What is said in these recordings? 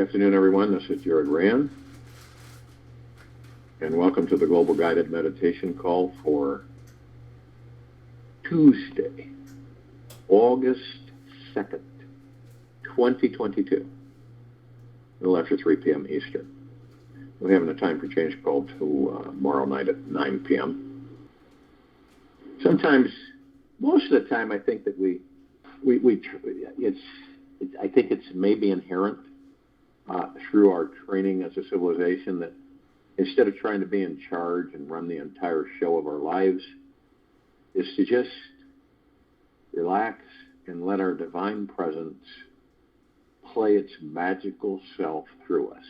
Good afternoon, everyone. This is Jared Rand, and welcome to the Global Guided Meditation Call for Tuesday, August 2nd, 2022, a little after 3 p.m. Eastern. We're having a time for change call to tomorrow night at 9 p.m. Sometimes, most of the time, I think that I think it's maybe inherent through our training as a civilization that instead of trying to be in charge and run the entire show of our lives, is to just relax and let our divine presence play its magical self through us.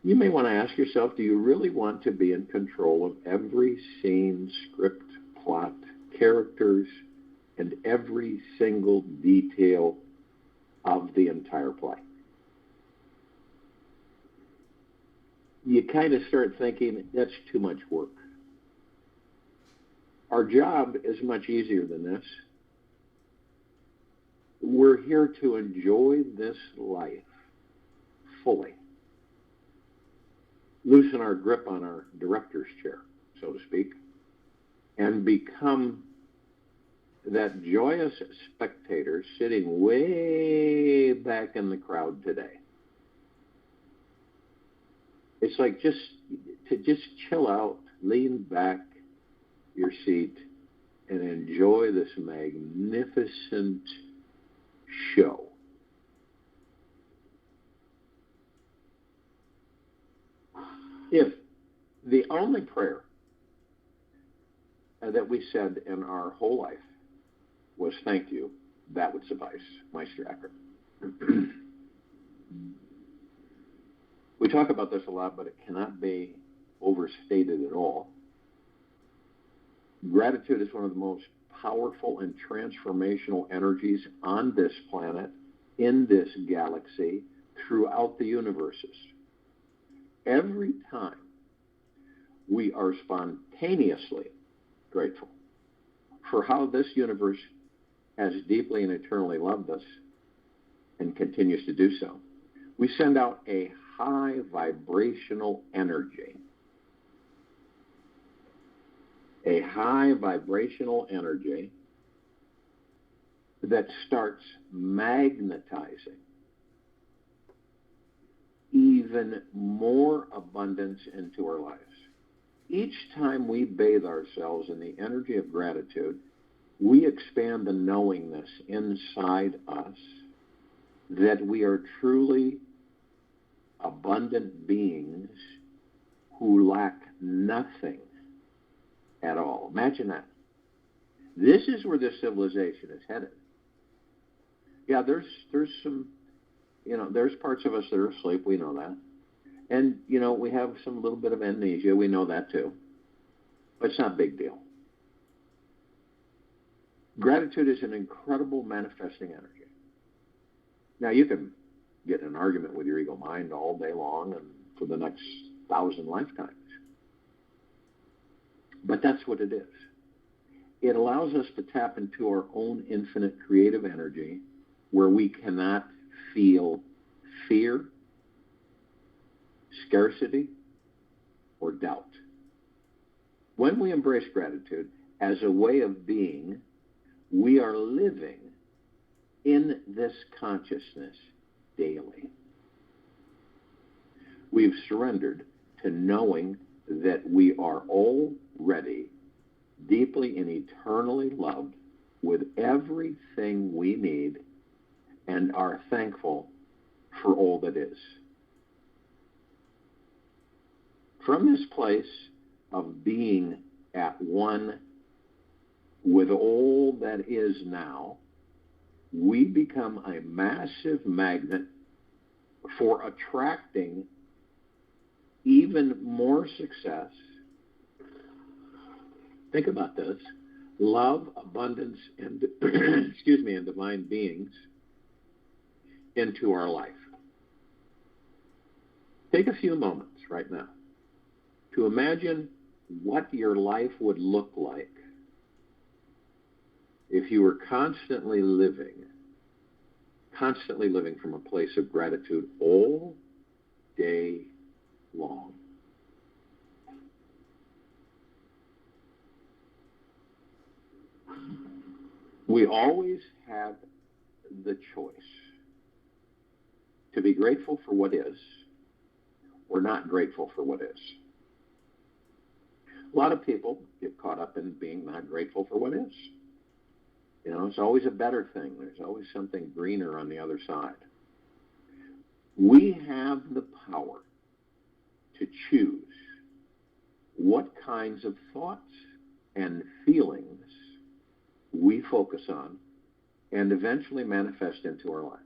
You may want to ask yourself, do you really want to be in control of every scene, script, plot, characters, and every single detail of the entire play? You kind of start thinking, that's too much work. Our job is much easier than this. We're here to enjoy this life fully. Loosen our grip on our director's chair, so to speak, and become that joyous spectator sitting way back in the crowd today. It's like just chill out, lean back your seat, and enjoy this magnificent show. If the only prayer that we said in our whole life was thank you, that would suffice, Meister Eckhart. We talk about this a lot, but it cannot be overstated at all. Gratitude is one of the most powerful and transformational energies on this planet, in this galaxy, throughout the universes. Every time we are spontaneously grateful for how this universe has deeply and eternally loved us and continues to do so, we send out a high vibrational energy. A high vibrational energy that starts magnetizing even more abundance into our lives. Each time we bathe ourselves in the energy of gratitude, we expand the knowingness inside us that we are truly abundant beings who lack nothing at all. Imagine that. This is where this civilization is headed. Yeah, there's some, there's parts of us that are asleep. We know that. And, we have some little bit of amnesia. We know that too. But it's not a big deal. Gratitude is an incredible manifesting energy. Now, you can get in an argument with your ego mind all day long and for the next 1,000 lifetimes. But that's what it is. It allows us to tap into our own infinite creative energy where we cannot feel fear, scarcity, or doubt. When we embrace gratitude as a way of being, we are living in this consciousness daily. We've surrendered to knowing that we are already deeply and eternally loved with everything we need and are thankful for all that is. From this place of being at one with all that is now, we become a massive magnet for attracting even more success. Think about this. Love, abundance, and and divine beings into our life. Take a few moments right now to imagine what your life would look like if you were constantly living constantly living from a place of gratitude all day long. We always have the choice to be grateful for what is or not grateful for what is. A lot of people get caught up in being not grateful for what is. You know, it's always a better thing. There's always something greener on the other side. We have the power to choose what kinds of thoughts and feelings we focus on and eventually manifest into our lives.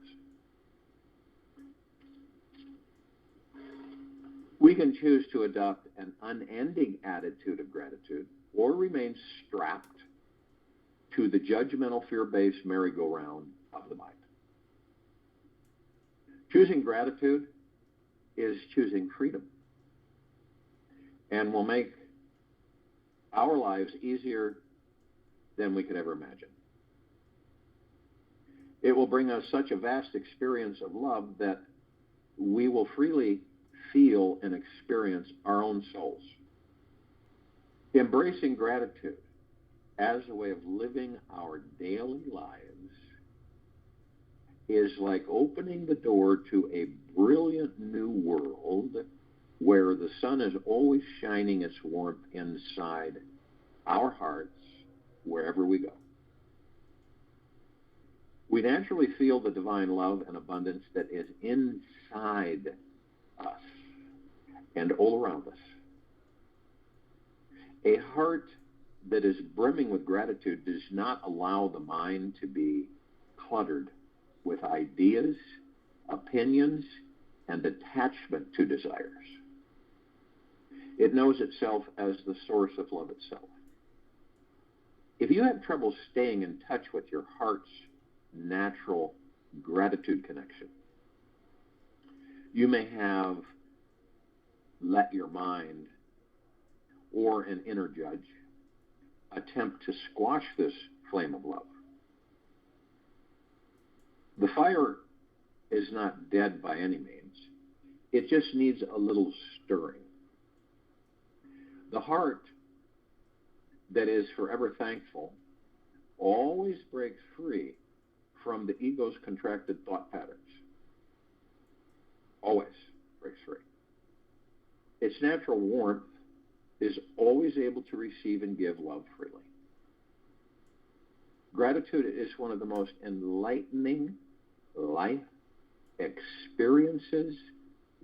We can choose to adopt an unending attitude of gratitude or remain strapped to the judgmental, fear-based merry-go-round of the mind. Choosing gratitude is choosing freedom and will make our lives easier than we could ever imagine. It will bring us such a vast experience of love that we will freely feel and experience our own souls. Embracing gratitude as a way of living our daily lives is like opening the door to a brilliant new world where the sun is always shining its warmth inside our hearts wherever we go. We naturally feel the divine love and abundance that is inside us and all around us. A heart that is brimming with gratitude does not allow the mind to be cluttered with ideas, opinions, and attachment to desires. It knows itself as the source of love itself. If you have trouble staying in touch with your heart's natural gratitude connection, you may have let your mind or an inner judge attempt to squash this flame of love. The fire is not dead by any means. It just needs a little stirring. The heart that is forever thankful always breaks free from the ego's contracted thought patterns. Always breaks free. Its natural warmth is always able to receive and give love freely. Gratitude is one of the most enlightening life experiences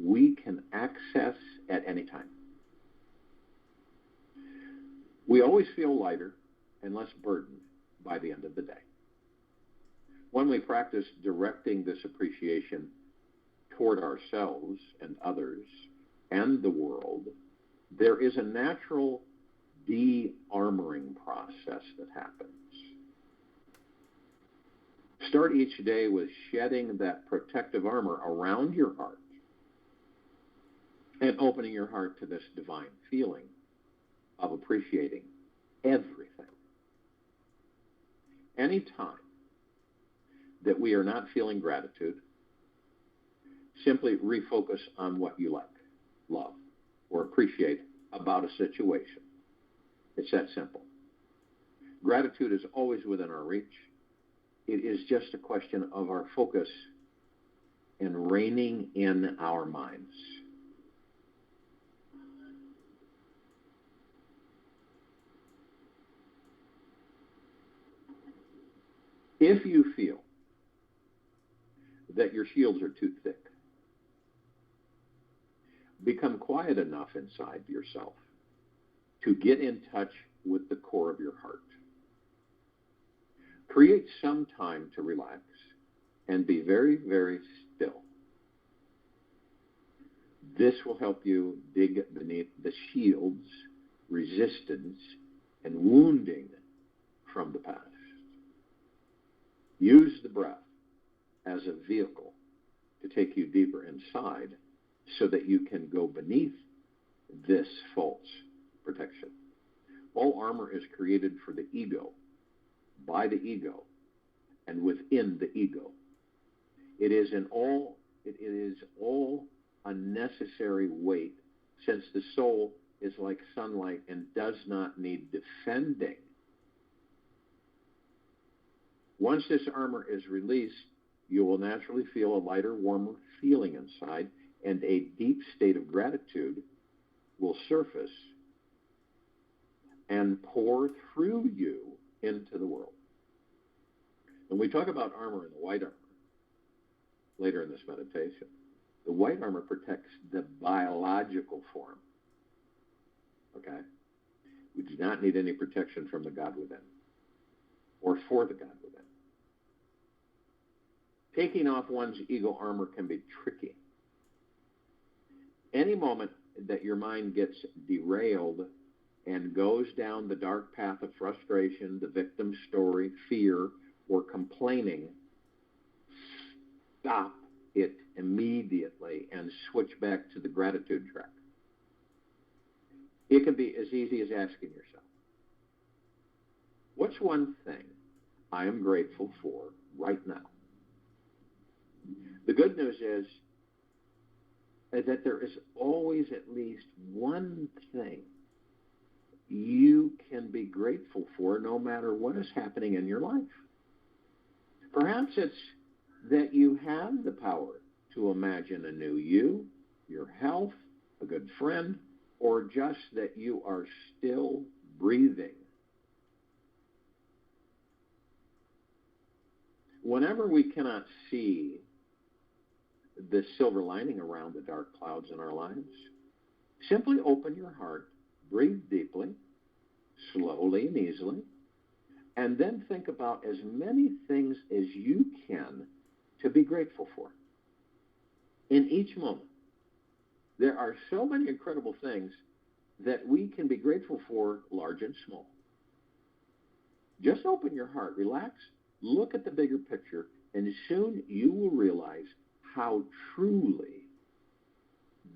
we can access at any time. We always feel lighter and less burdened by the end of the day. When we practice directing this appreciation toward ourselves and others and the world, there is a natural de-armoring process that happens. Start each day with shedding that protective armor around your heart and opening your heart to this divine feeling of appreciating everything. Any time that we are not feeling gratitude, simply refocus on what you like, love, or appreciate about a situation. It's that simple. Gratitude is always within our reach. It is just a question of our focus and reining in our minds. If you feel that your shields are too thick, become quiet enough inside yourself to get in touch with the core of your heart. Create some time to relax and be very, very still. This will help you dig beneath the shields, resistance, and wounding from the past. Use the breath as a vehicle to take you deeper inside so that you can go beneath this false protection. All armor is created for the ego, by the ego, and within the ego. It is all unnecessary weight, since the soul is like sunlight and does not need defending. Once this armor is released, you will naturally feel a lighter, warmer feeling inside, and a deep state of gratitude will surface and pour through you into the world. When we talk about armor and the white armor later in this meditation, the white armor protects the biological form. Okay? We do not need any protection from the God within or for the God within. Taking off one's ego armor can be tricky. Any moment that your mind gets derailed and goes down the dark path of frustration, the victim story, fear, or complaining, stop it immediately and switch back to the gratitude track. It can be as easy as asking yourself, what's one thing I am grateful for right now? The good news is that there is always at least one thing you can be grateful for no matter what is happening in your life. Perhaps it's that you have the power to imagine a new you, your health, a good friend, or just that you are still breathing. Whenever we cannot see the silver lining around the dark clouds in our lives, simply open your heart, breathe deeply, slowly and easily, and then think about as many things as you can to be grateful for. In each moment, there are so many incredible things that we can be grateful for, large and small. Just open your heart, relax, look at the bigger picture, and soon you will realize how truly,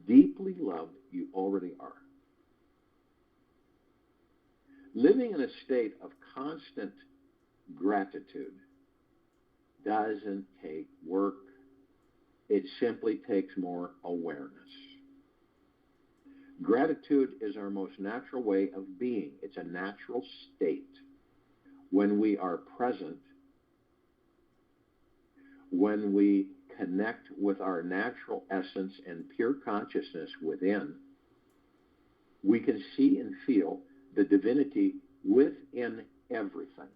deeply loved you already are. Living in a state of constant gratitude doesn't take work. It simply takes more awareness. Gratitude is our most natural way of being. It's a natural state. When we are present, when we connect with our natural essence and pure consciousness within, we can see and feel the divinity within everything.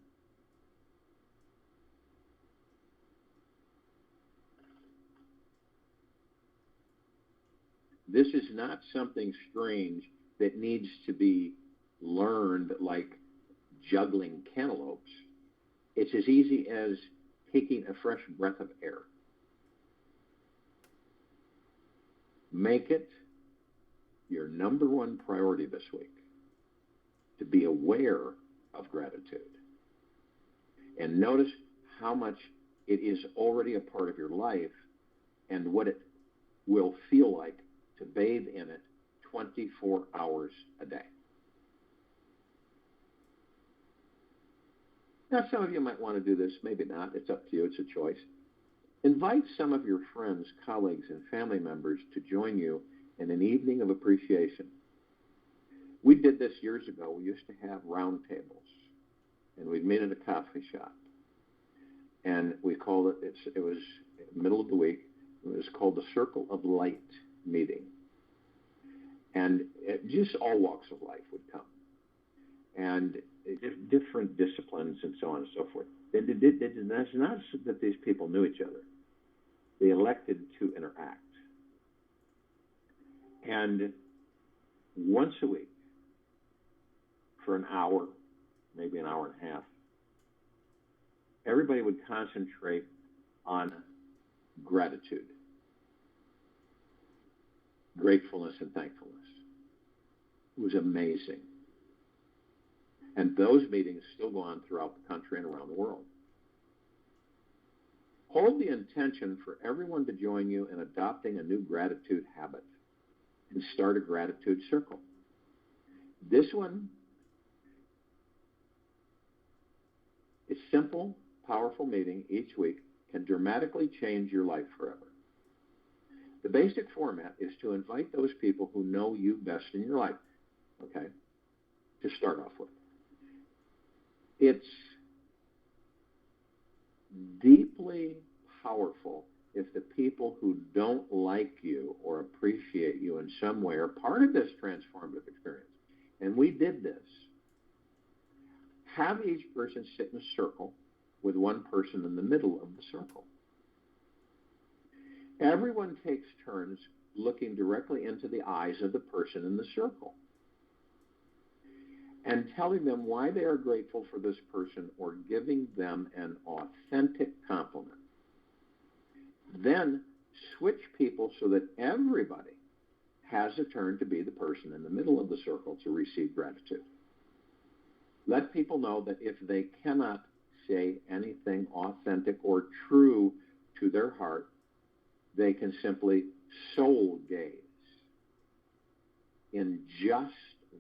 This is not something strange that needs to be learned like juggling cantaloupes. It's as easy as taking a fresh breath of air. Make it your number one priority this week to be aware of gratitude. And notice how much it is already a part of your life and what it will feel like to bathe in it 24 hours a day. Now, some of you might want to do this, maybe not. It's up to you. It's a choice. Invite some of your friends, colleagues, and family members to join you in an evening of appreciation. We did this years ago. We used to have round tables, and we'd meet at a coffee shop. And we called it, it was middle of the week, it was called the Circle of Light meeting. And just all walks of life would come. And different disciplines and so on and so forth. It's not that these people knew each other. They elected to interact. And once a week, for an hour, maybe an hour and a half, everybody would concentrate on gratitude, gratefulness, and thankfulness. It was amazing. And those meetings still go on throughout the country and around the world. Hold the intention for everyone to join you in adopting a new gratitude habit and start a gratitude circle. This one is simple, powerful meeting each week, can dramatically change your life forever. The basic format is to invite those people who know you best in your life, okay, to start off with. It's deeply powerful if the people who don't like you or appreciate you in some way are part of this transformative experience. And we did this. Have each person sit in a circle with one person in the middle of the circle. Everyone takes turns looking directly into the eyes of the person in the circle and telling them why they are grateful for this person or giving them an authentic compliment. Then switch people so that everybody has a turn to be the person in the middle of the circle to receive gratitude. Let people know that if they cannot say anything authentic or true to their heart, they can simply soul gaze in just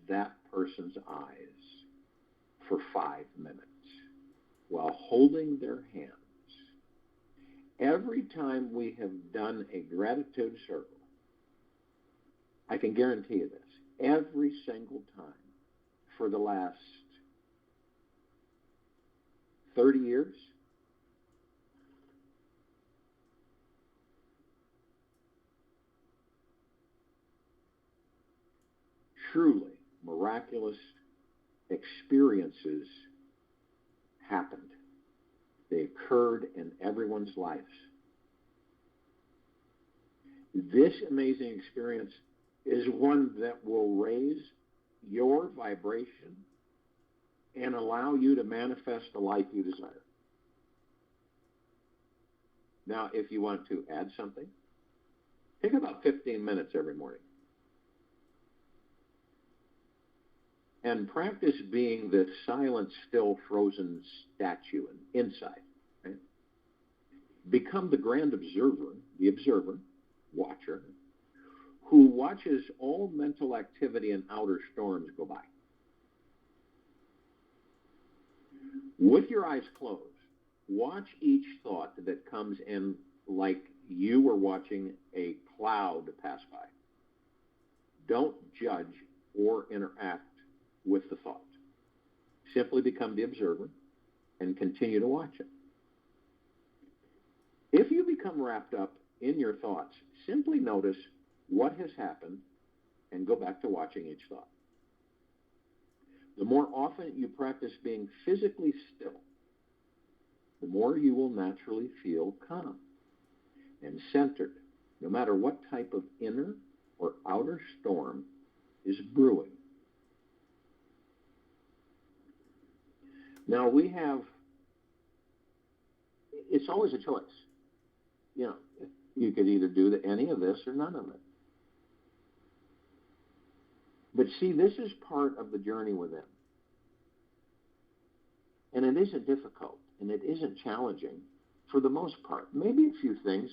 that person's eyes for 5 minutes while holding their hands. Every time we have done a gratitude circle, I can guarantee you this, every single time for the last 30 years, truly miraculous experiences happened. They occurred in everyone's lives. This amazing experience is one that will raise your vibration and allow you to manifest the life you desire. Now, if you want to add something, take about 15 minutes every morning and practice being the silent, still, frozen statue inside. Right? Become the grand observer, watcher, who watches all mental activity and outer storms go by. With your eyes closed, watch each thought that comes in like you were watching a cloud pass by. Don't judge or interact with the thought. Simply become the observer and continue to watch it. If you become wrapped up in your thoughts, simply notice what has happened and go back to watching each thought. The more often you practice being physically still, the more you will naturally feel calm and centered, no matter what type of inner or outer storm is brewing. Now it's always a choice. You know, you could either do any of this or none of it. But see, this is part of the journey within. And it isn't difficult, and it isn't challenging for the most part. Maybe a few things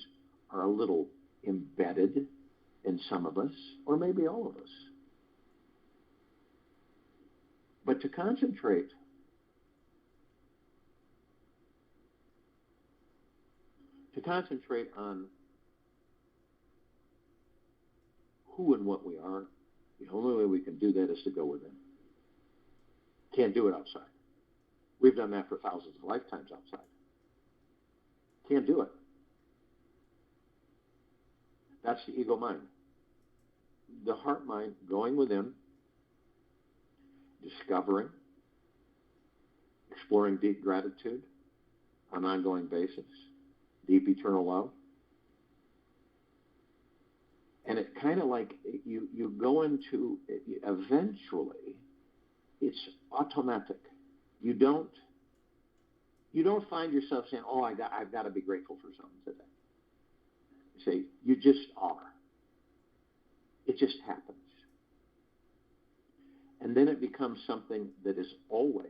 are a little embedded in some of us, or maybe all of us. But to concentrate on who and what we are, the only way we can do that is to go within. Can't do it outside. We've done that for thousands of lifetimes outside. Can't do it. That's the ego mind. The heart mind going within, discovering, exploring deep gratitude on an ongoing basis, deep eternal love. And it kind of like you go into, eventually, it's automatic. You don't find yourself saying, oh, I've got to be grateful for something today. You say, you just are. It just happens. And then it becomes something that is always.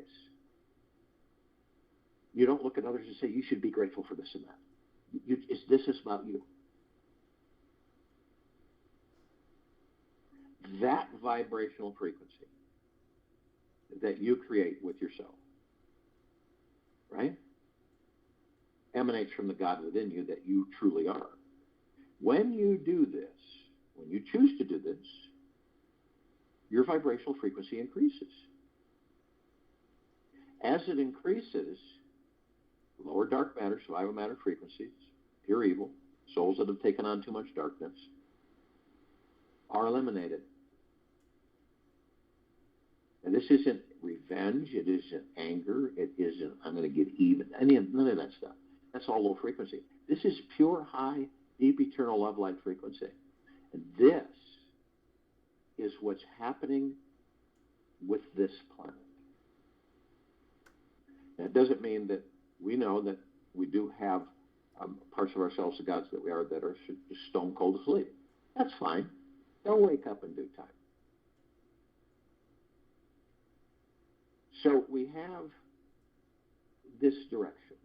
You don't look at others and say, you should be grateful for this and that. This is about you. That vibrational frequency that you create with yourself, right? emanates from the God within you that you truly are. When you do this, when you choose to do this, your vibrational frequency increases. As it increases, lower dark matter, survival matter frequencies, pure evil, souls that have taken on too much darkness, are eliminated. And this isn't revenge, it isn't anger, it isn't I'm going to get even, none of that stuff. That's all low frequency. This is pure, high, deep, eternal love light frequency. And this is what's happening with this planet. That doesn't mean that we know that we do have parts of ourselves, the gods that we are, that are just stone cold asleep. That's fine. They'll wake up in due time. So we have this direction.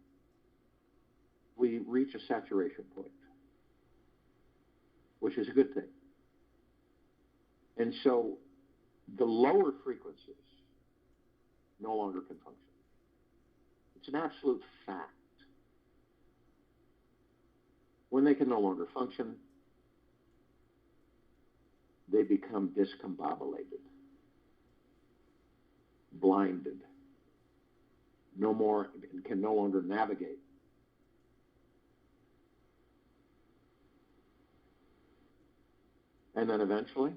We reach a saturation point, which is a good thing. And so the lower frequencies no longer can function. It's an absolute fact. When they can no longer function, they become discombobulated, blinded, can no longer navigate. And then eventually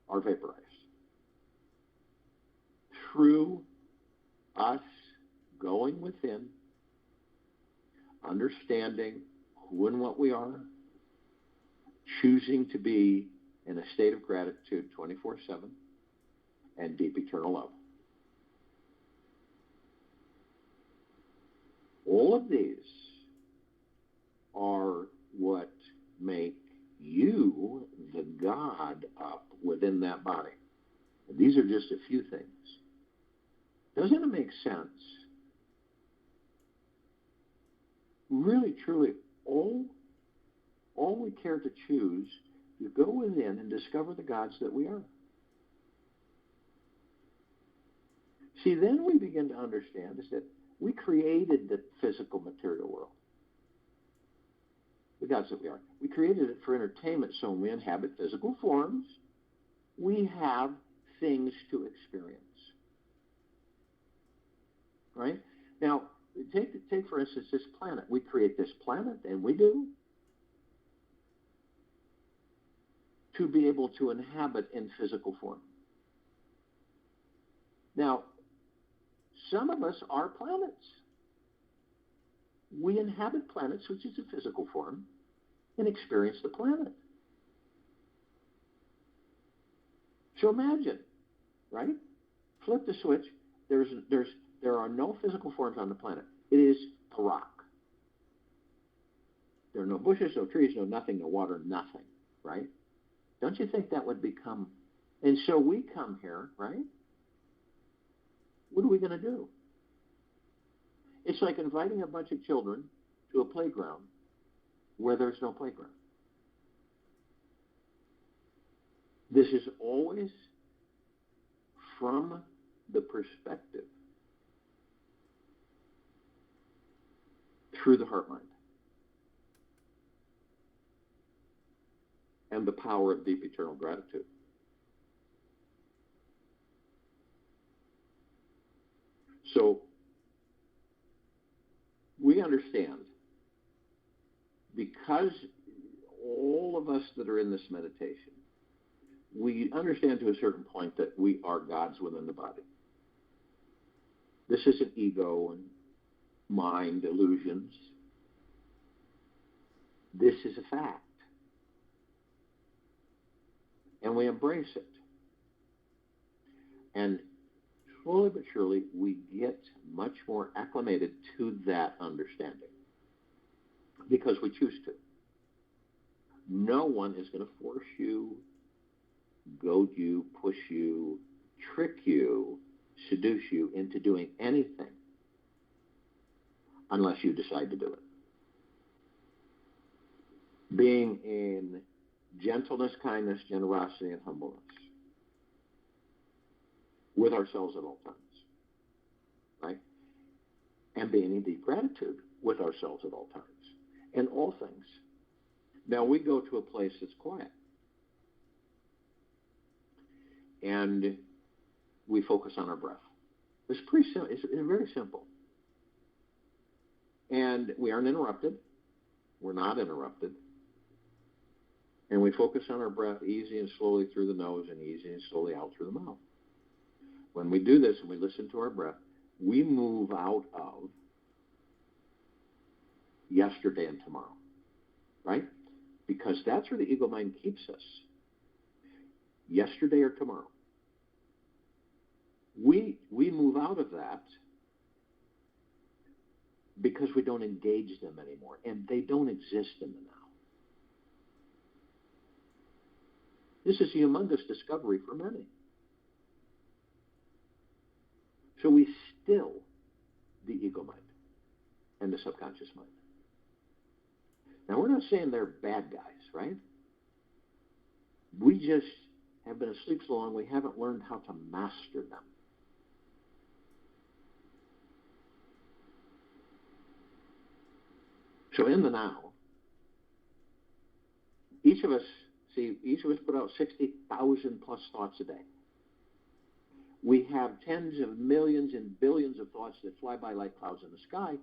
are vaporized. Through us going within, understanding who and what we are, choosing to be in a state of gratitude 24/7, and deep eternal love. All of these are what make you the God up within that body. And these are just a few things. Doesn't it make sense? Really, truly, all we care to choose is go within and discover the gods that we are. See, then we begin to understand is that we created the physical material world. The gods that we are. We created it for entertainment, so when we inhabit physical forms, we have things to experience. Right? Now, take for instance this planet. We create this planet, and we do, to be able to inhabit in physical form. Now, some of us are planets. We inhabit planets, which is a physical form, and experience the planet. So imagine, right? Flip the switch. There are no physical forms on the planet. It is a rock. There are no bushes, no trees, no nothing, no water, nothing, right? Don't you think that would become... And so we come here, right? What are we going to do? It's like inviting a bunch of children to a playground where there's no playground. This is always from the perspective through the heart mind and the power of deep eternal gratitude. So we understand, because all of us that are in this meditation, we understand to a certain point that we are gods within the body. This isn't ego and mind illusions. This is a fact. And we embrace it. And slowly but surely, we get much more acclimated to that understanding because we choose to. No one is going to force you, goad you, push you, trick you, seduce you into doing anything unless you decide to do it. Being in gentleness, kindness, generosity, and humbleness with ourselves at all times, right? And being in deep gratitude with ourselves at all times and all things. Now we go to a place that's quiet and we focus on our breath. It's pretty simple. It's very simple. And we aren't interrupted. We're not interrupted. And we focus on our breath easy and slowly through the nose and easy and slowly out through the mouth. When we do this and we listen to our breath, we move out of yesterday and tomorrow, right? Because that's where the ego mind keeps us. Yesterday or tomorrow. We move out of that because we don't engage them anymore, and they don't exist in the now. This is a humongous discovery for many. So we still the ego mind and the subconscious mind. Now, we're not saying they're bad guys, right? We just have been asleep so long we haven't learned how to master them. So in the now, each of us put out 60,000 plus thoughts a day. We have tens of millions and billions of thoughts that fly by like clouds in the sky.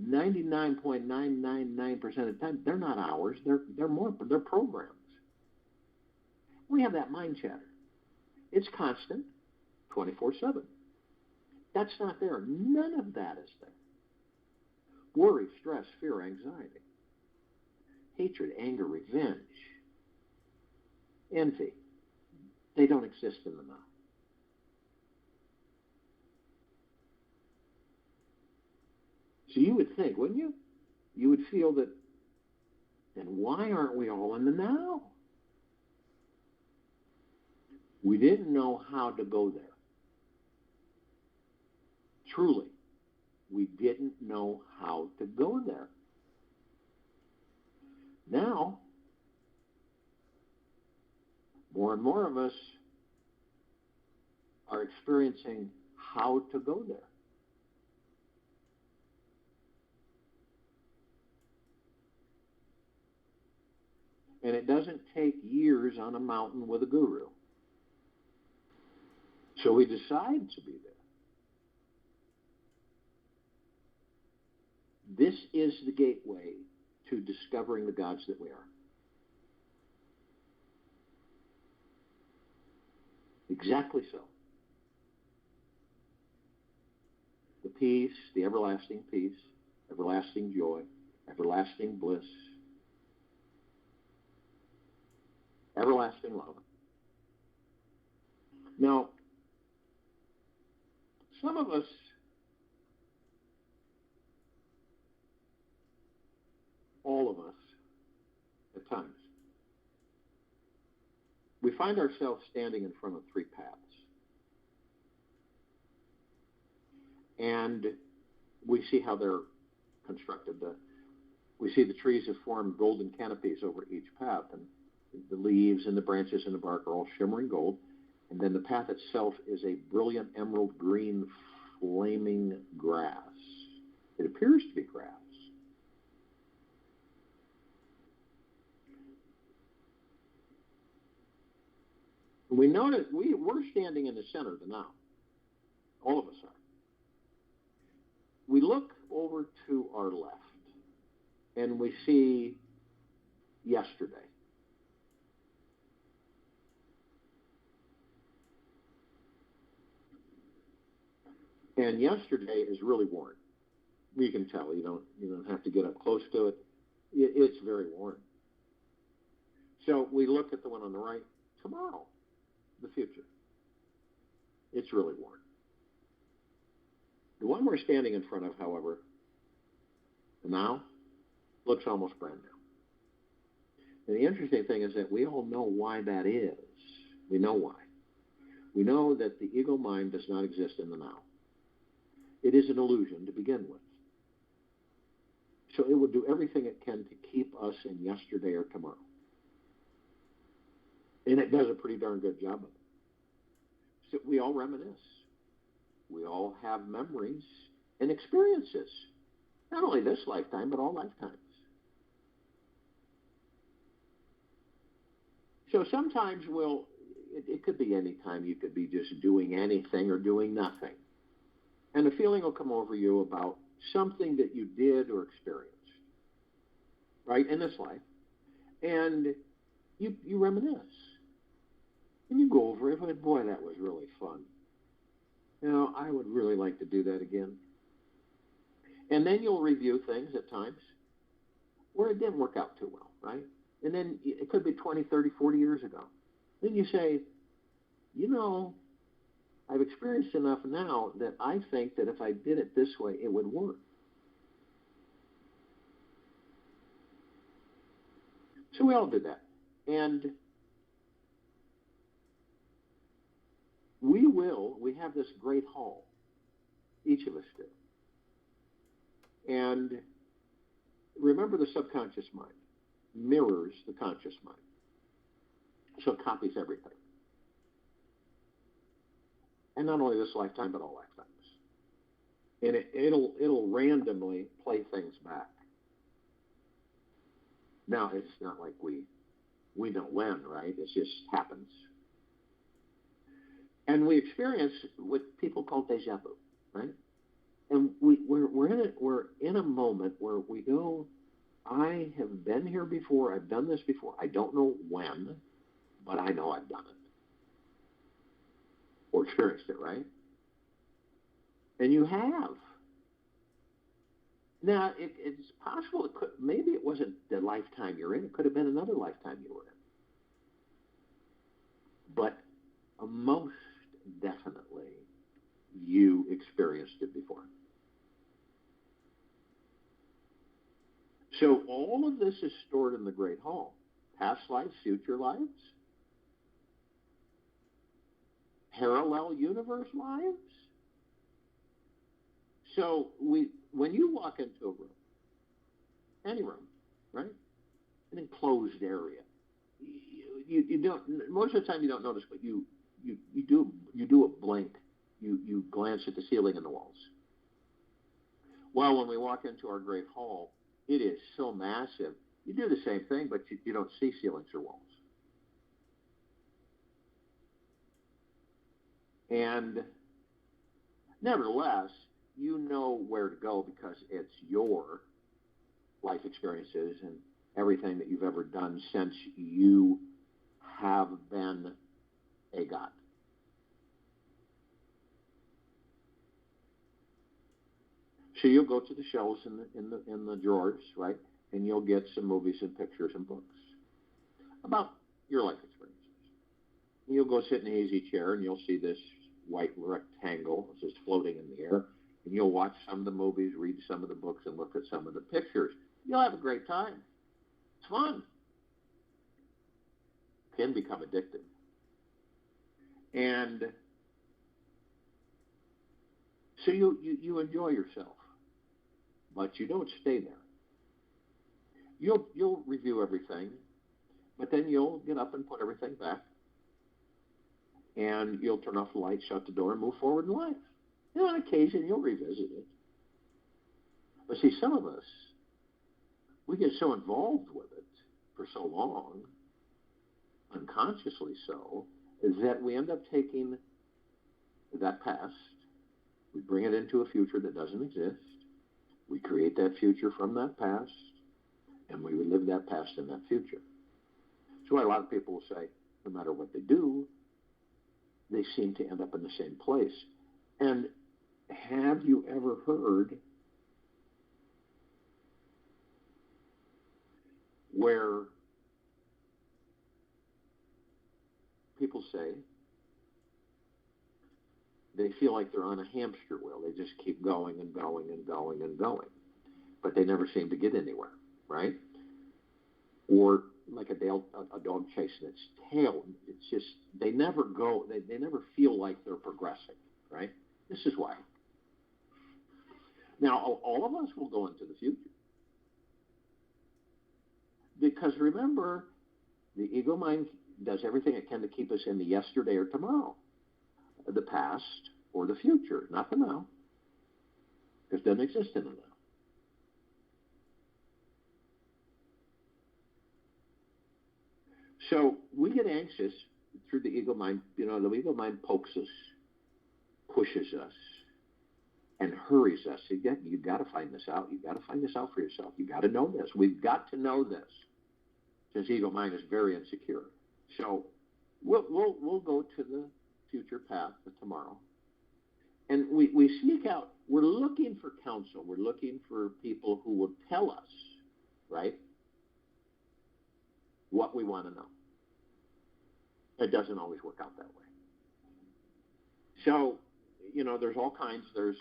99.999% of the time, they're not ours. They're programs. We have that mind chatter. It's constant, 24/7. That's not there. None of that is there. Worry, stress, fear, anxiety, hatred, anger, revenge, envy. They don't exist in the now. So you would think, wouldn't you? You would feel that, then why aren't we all in the now? We didn't know how to go there. Truly, we didn't know how to go there. Now, more and more of us are experiencing how to go there. And it doesn't take years on a mountain with a guru. So we decide to be there. This is the gateway to discovering the gods that we are. Exactly so. The peace, the everlasting peace, everlasting joy, everlasting bliss, everlasting love. Now, some of us all of us, at times, we find ourselves standing in front of three paths. And we see how they're constructed. We see the trees have formed golden canopies over each path, and the leaves and the branches and the bark are all shimmering gold. And then the path itself is a brilliant emerald green flaming grass. It appears to be grass. We notice we're standing in the center of the now. All of us are. We look over to our left, and we see yesterday. And yesterday is really worn. You can tell. You don't have to get up close to it. It's very worn. So we look at the one on the right. Tomorrow, the future. It's really worn. The one we're standing in front of, however, the now, looks almost brand new. And the interesting thing is that we all know why that is. We know why. We know that the ego mind does not exist in the now. It is an illusion to begin with. So it will do everything it can to keep us in yesterday or tomorrow. And it does a pretty darn good job of it. So we all reminisce. We all have memories and experiences. Not only this lifetime, but all lifetimes. So sometimes it could be any time you could be just doing anything or doing nothing. And a feeling will come over you about something that you did or experienced, right, in this life. And you reminisce. And you go over it and boy, that was really fun. I would really like to do that again. And then you'll review things at times where it didn't work out too well, right? And then it could be 20, 30, 40 years ago. Then you say, I've experienced enough now that I think that if I did it this way, it would work. So we all did that. And we have this great hall. Each of us do. And remember, the subconscious mind mirrors the conscious mind. So it copies everything. And not only this lifetime, but all lifetimes. And it'll randomly play things back. Now, it's not like we know when, right? It just happens. And we experience what people call deja vu, right? And we're in a moment where we go, I have been here before, I've done this before, I don't know when, but I know I've done it. Or experienced it, right? And you have. Now, it's possible maybe it wasn't the lifetime you're in, it could have been another lifetime you were in. But most definitely, you experienced it before. So all of this is stored in the Great Hall. Past lives, future lives, parallel universe lives. So when you walk into a room, any room, right, an enclosed area, you don't, most of the time you don't notice, but you do a blink. You glance at the ceiling and the walls. Well, when we walk into our Great Hall, it is so massive. You do the same thing, but you don't see ceilings or walls. And nevertheless, you know where to go because it's your life experiences and everything that you've ever done since you have been a God. So you'll go to the shelves in the drawers, right? And you'll get some movies and pictures and books about your life experiences. And you'll go sit in an easy chair and you'll see this white rectangle just floating in the air. And you'll watch some of the movies, read some of the books, and look at some of the pictures. You'll have a great time. It's fun. It can become addictive. And so you enjoy yourself, but you don't stay there. You'll review everything, but then you'll get up and put everything back, and you'll turn off the light, shut the door, and move forward in life. On occasion, you'll revisit it. But see, some of us, we get so involved with it for so long, unconsciously so, is that we end up taking that past, we bring it into a future that doesn't exist, we create that future from that past, and we relive that past in that future. That's why a lot of people will say, no matter what they do, they seem to end up in the same place. And have you ever heard where people say they feel like they're on a hamster wheel? They just keep going and going and going and going, but they never seem to get anywhere, right? Or like a dog chasing its tail. It's just, they never go, they never feel like they're progressing, right? This is why. Now, all of us will go into the future. Because remember, the ego mind does everything it can to keep us in the yesterday or tomorrow, the past or the future, not the now. Because it doesn't exist in the now. So we get anxious through the ego mind. The ego mind pokes us, pushes us, and hurries us. You've got to find this out. You've got to find this out for yourself. You've got to know this. We've got to know this. Since ego mind is very insecure. So we'll go to the future path, the tomorrow. And we sneak out. We're looking for counsel. We're looking for people who will tell us, right, what we want to know. It doesn't always work out that way. So, there's all kinds. There's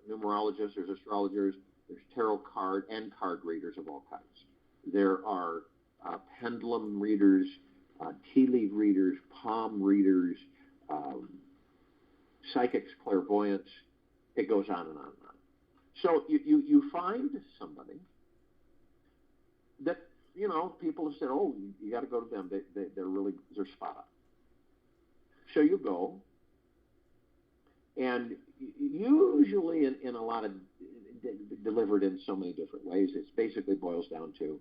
numerologists, there's astrologers, there's tarot card and card readers of all kinds. There are pendulum readers, tea leaf readers, palm readers, psychics, clairvoyants. It goes on and on and on. So you find somebody that, people have said, oh, you got to go to them. They're spot on. So you go, and usually in a lot of, delivered in so many different ways, it basically boils down to,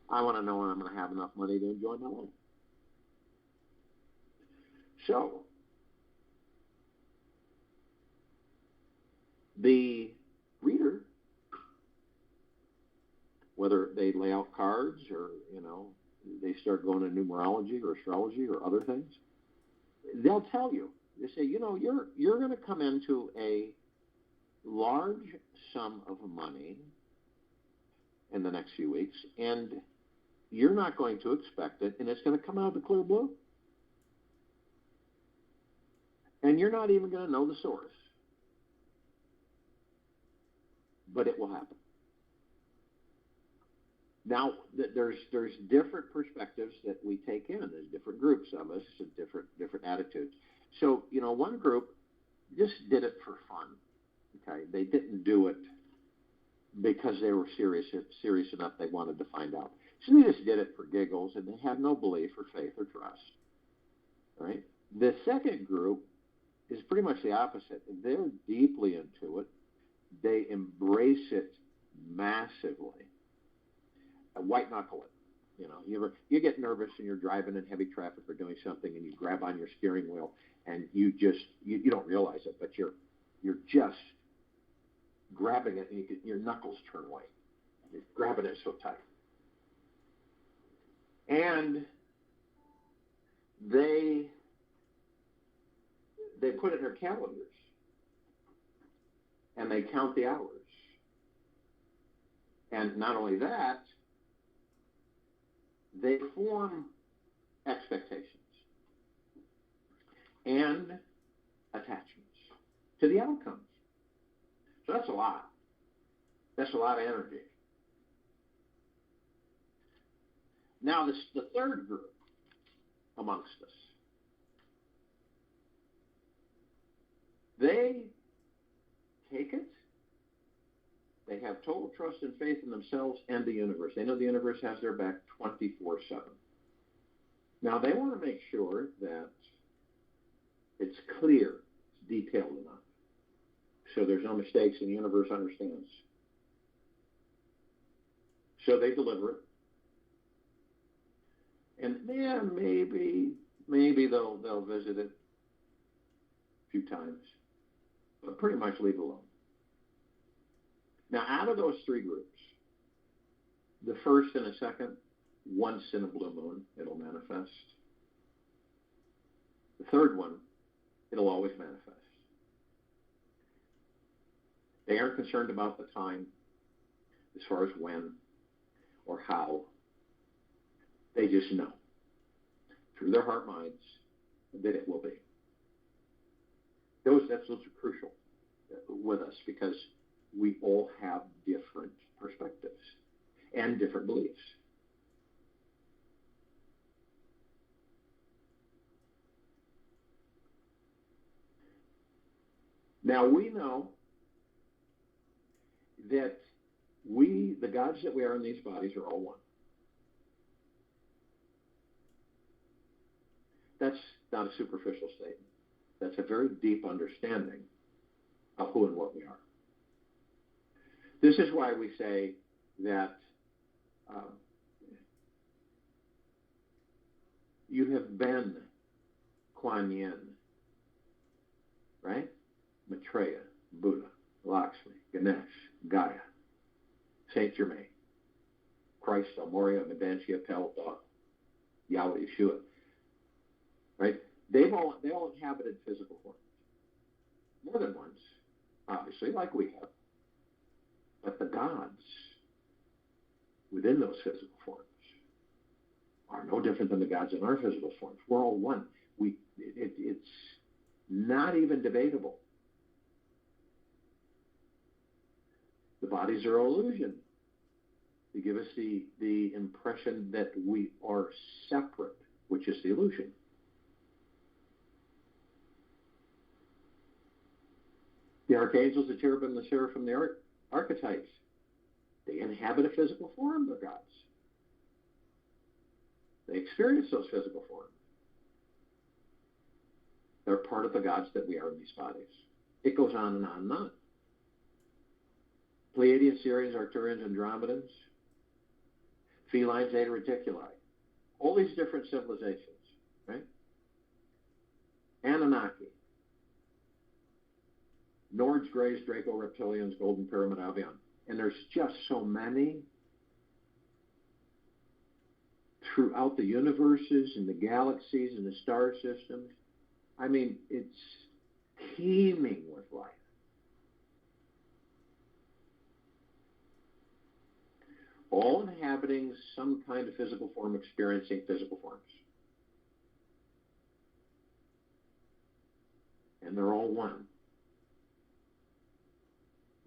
I want to know when I'm going to have enough money to enjoy my life. So, the reader, whether they lay out cards or, they start going to numerology or astrology or other things, they'll tell you. They say, you're going to come into a large sum of money in the next few weeks, and you're not going to expect it, and it's going to come out of the clear blue. And you're not even going to know the source. But it will happen. Now, there's different perspectives that we take in. There's different groups of us and different attitudes. So, one group just did it for fun. Okay, they didn't do it because they were serious enough they wanted to find out. So they just did it for giggles, and they had no belief or faith or trust. Right? The second group is pretty much the opposite. They're deeply into it. They embrace it massively. White knuckle it. You get nervous and you're driving in heavy traffic or doing something, and you grab on your steering wheel, and you don't realize it, but you're just grabbing it, and your knuckles turn white. You're grabbing it so tight. And they put it in their calendars, and they count the hours. And not only that, they form expectations and attachments to the outcomes. So that's a lot. That's a lot of energy. Now, the third group amongst us, they take it. They have total trust and faith in themselves and the universe. They know the universe has their back 24/7. Now, they want to make sure that it's clear, it's detailed enough, so there's no mistakes and the universe understands. So they deliver it. And maybe they'll visit it a few times, but pretty much leave it alone. Now, out of those three groups, the first and the second, once in a blue moon, it'll manifest. The third one, it'll always manifest. They aren't concerned about the time as far as when or how. They just know through their heart minds that it will be. Those are crucial with us, because we all have different perspectives and different beliefs. Now, we know that the gods that we are in these bodies, are all one. That's not a superficial statement. That's a very deep understanding of who and what we are. This is why we say that You have been Kuan Yin, right? Maitreya, Buddha, Lakshmi, Ganesh, Gaia, Saint Germain, Christ, El Morya, Medantia, Pelta, Yahweh, Yeshua, right? They all inhabited physical forms. More than once, obviously, like we have. But the gods within those physical forms are no different than the gods in our physical forms. We're all one. It's not even debatable. The bodies are an illusion. They give us the impression that we are separate, which is the illusion. The archangels, the cherubim, the seraphim, the archetypes, they inhabit a physical form, they're gods. They experience those physical forms. They're part of the gods that we are in these bodies. It goes on and on and on. Pleiadians, Sirians, Arcturians, Andromedans, Felines, Zeta Reticuli. All these different civilizations, right? Anunnaki. Nords, Greys, Draco, Reptilians, Golden Pyramid, Avian. And there's just so many throughout the universes and the galaxies and the star systems. I mean, it's teeming with life. All inhabiting some kind of physical form, experiencing physical forms. And they're all one.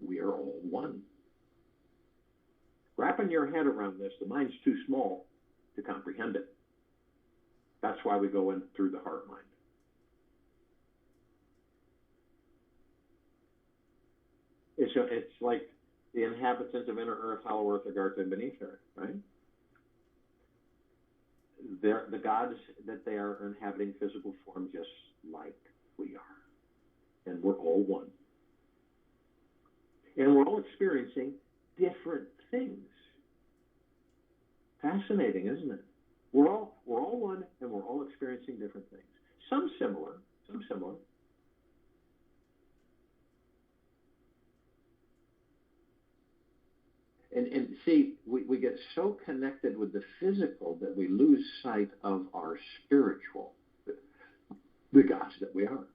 We are all one. Wrapping your head around this, the mind's too small to comprehend it. That's why we go in through the heart mind. It's like the inhabitants of inner earth, hollow earth, Agartha, and beneath earth, right? They're the gods that they are inhabiting physical form just like we are. And we're all one. And we're all experiencing different things. Fascinating, isn't it? We're all one, and we're all experiencing different things. Some similar. And see, we get so connected with the physical that we lose sight of our spiritual, the gods that we are.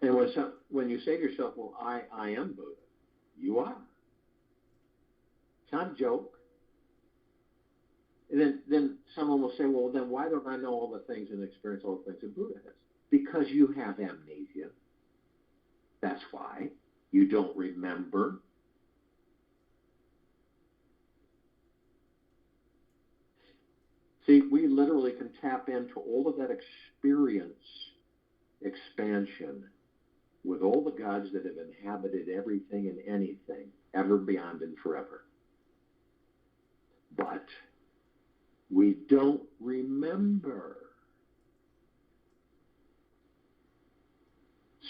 And when you say to yourself, well, I am Buddha, you are. It's not a joke. And then someone will say, well, then why don't I know all the things and experience all the things that Buddha has? Because you have amnesia. That's why. You don't remember. See, we literally can tap into all of that experience, expansion, with all the gods that have inhabited everything and anything, ever, beyond, and forever. But we don't remember.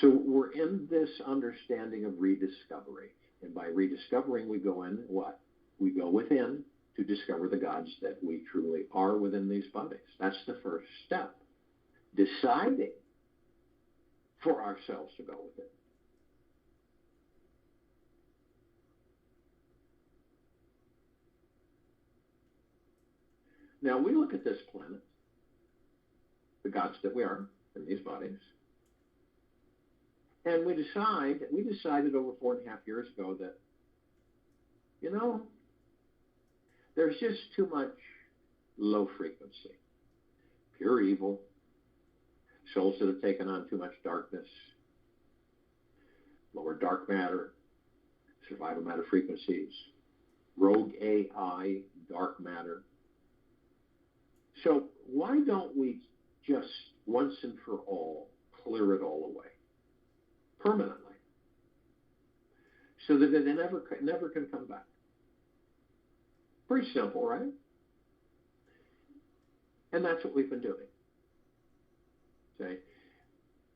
So we're in this understanding of rediscovery. And by rediscovering, we go in what? We go within to discover the gods that we truly are within these bodies. That's the first step. Deciding for ourselves to go within. Now we look at this planet, the gods that we are in these bodies, and we decided over 4.5 years ago that, there's just too much low frequency, pure evil, souls that have taken on too much darkness, lower dark matter, survival matter frequencies, rogue AI, dark matter. So why don't we just once and for all clear it all away permanently so that it never can come back? Pretty simple, right? And that's what we've been doing. Okay?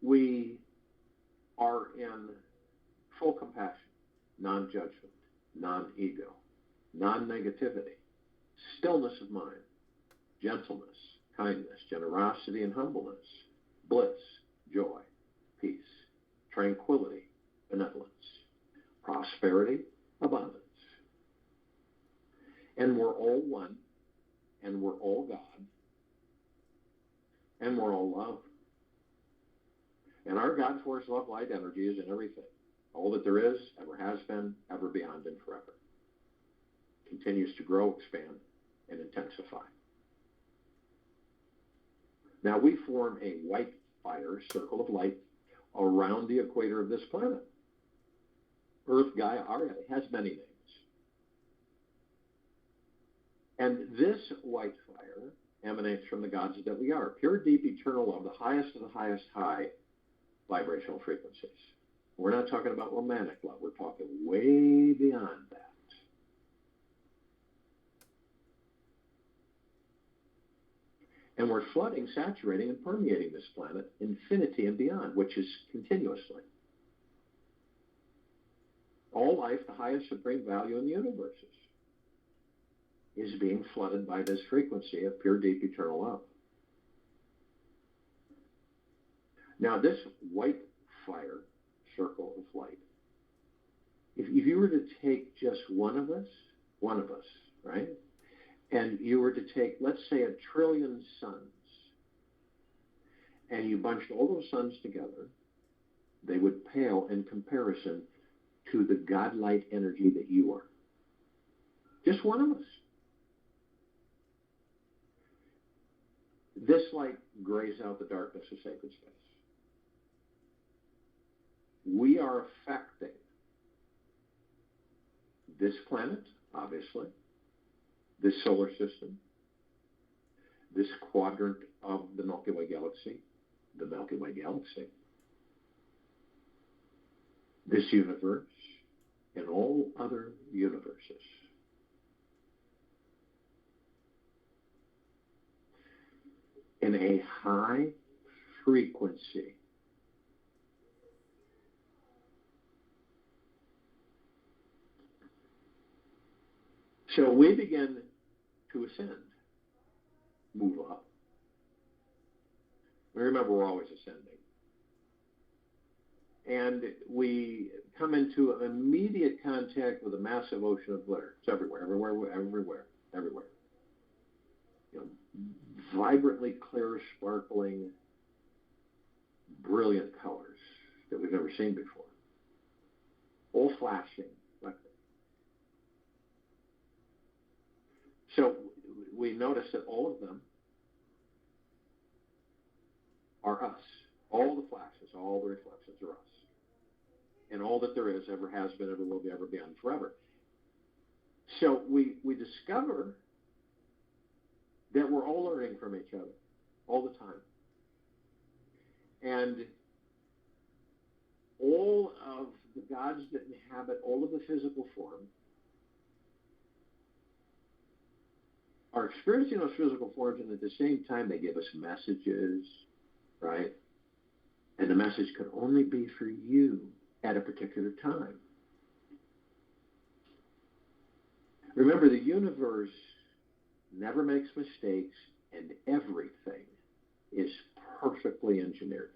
We are in full compassion, non-judgment, non-ego, non-negativity, stillness of mind, gentleness, kindness, generosity, and humbleness, bliss, joy, peace, tranquility, benevolence, prosperity, abundance. And we're all one, and we're all God, and we're all love. And our God force, love, light, energy is in everything. All that there is, ever has been, ever beyond, and forever. Continues to grow, expand, and intensify. Now we form a white fire circle of light around the equator of this planet. Earth, Gaia, Arya, it has many names. And this white fire emanates from the gods that we are. Pure, deep, eternal love, the highest of the highest high vibrational frequencies. We're not talking about romantic love. We're talking way beyond that. And we're flooding, saturating, and permeating this planet, infinity and beyond, which is continuously. All life, the highest supreme value in the universes, is being flooded by this frequency of pure, deep, eternal love. Now, this white fire circle of light, if you were to take just one of us, right? And you were to take, let's say, 1 trillion suns, and you bunched all those suns together, they would pale in comparison to the godlight energy that you are. Just one of us. This light grays out the darkness of sacred space. We are affecting this planet, obviously, this solar system, this quadrant of the Milky Way galaxy, this universe, and all other universes. In a high frequency. So we begin to ascend, move up. Remember, we're always ascending. And we come into immediate contact with a massive ocean of glitter. It's everywhere. You know, vibrantly clear, sparkling, brilliant colors that we've never seen before. All flashing. So we notice that all of them are us. All the flashes, all the reflections are us. And all that there is, ever has been, ever will be, ever beyond, forever. So we discover that we're all learning from each other all the time. And all of the gods that inhabit all of the physical form are experiencing those physical forms, and at the same time they give us messages, right? And the message could only be for you at a particular time. Remember, the universe never makes mistakes, and everything is perfectly engineered.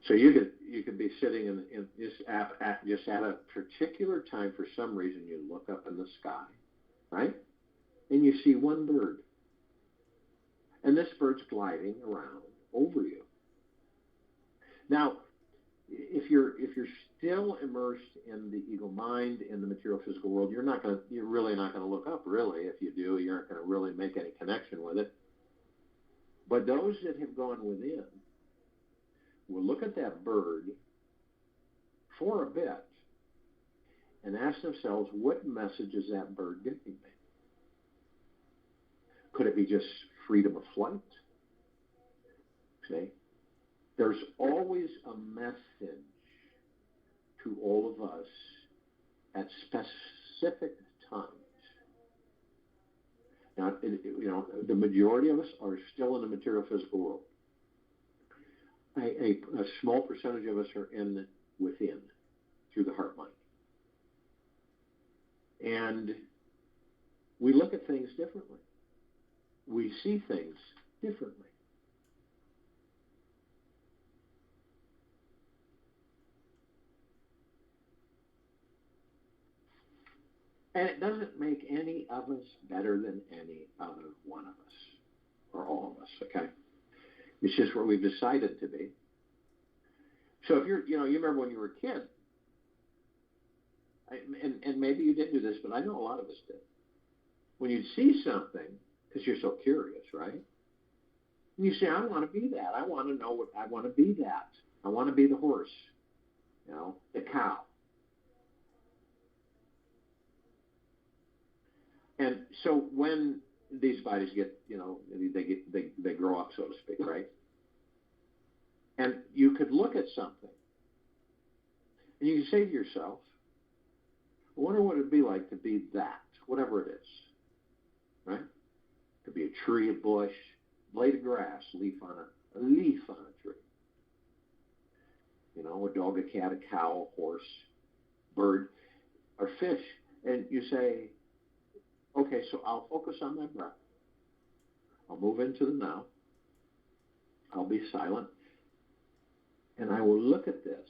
So you could be sitting in just at a particular time. For some reason, you look up in the sky, right, and you see one bird, and this bird's gliding around over you. Now, if you're still immersed in the ego mind, in the material physical world, you're really not going to look up. Really, if you do, you aren't going to really make any connection with it. But those that have gone within will look at that bird for a bit and ask themselves, what message is that bird giving me? Could it be just freedom of flight? See? There's always a message to all of us at specific times. Now, the majority of us are still in the material physical world. A small percentage of us are in within through the heart mind. And we look at things differently. We see things differently. And it doesn't make any of us better than any other one of us, or all of us, okay? It's just what we've decided to be. So if you remember when you were a kid, and maybe you didn't do this, but I know a lot of us did. When you'd see something, because you're so curious, right? And you say, I want to be that. I want to know what, I want to be that. I want to be the horse, the cow. And so when these bodies get, they grow up, so to speak, right? And you could look at something, and you can say to yourself, I wonder what it would be like to be that, whatever it is, right? It could be a tree, a bush, blade of grass, a leaf on a tree. A dog, a cat, a cow, a horse, bird, or fish. And you say, okay, so I'll focus on my breath. I'll move into the now. I'll be silent. And I will look at this.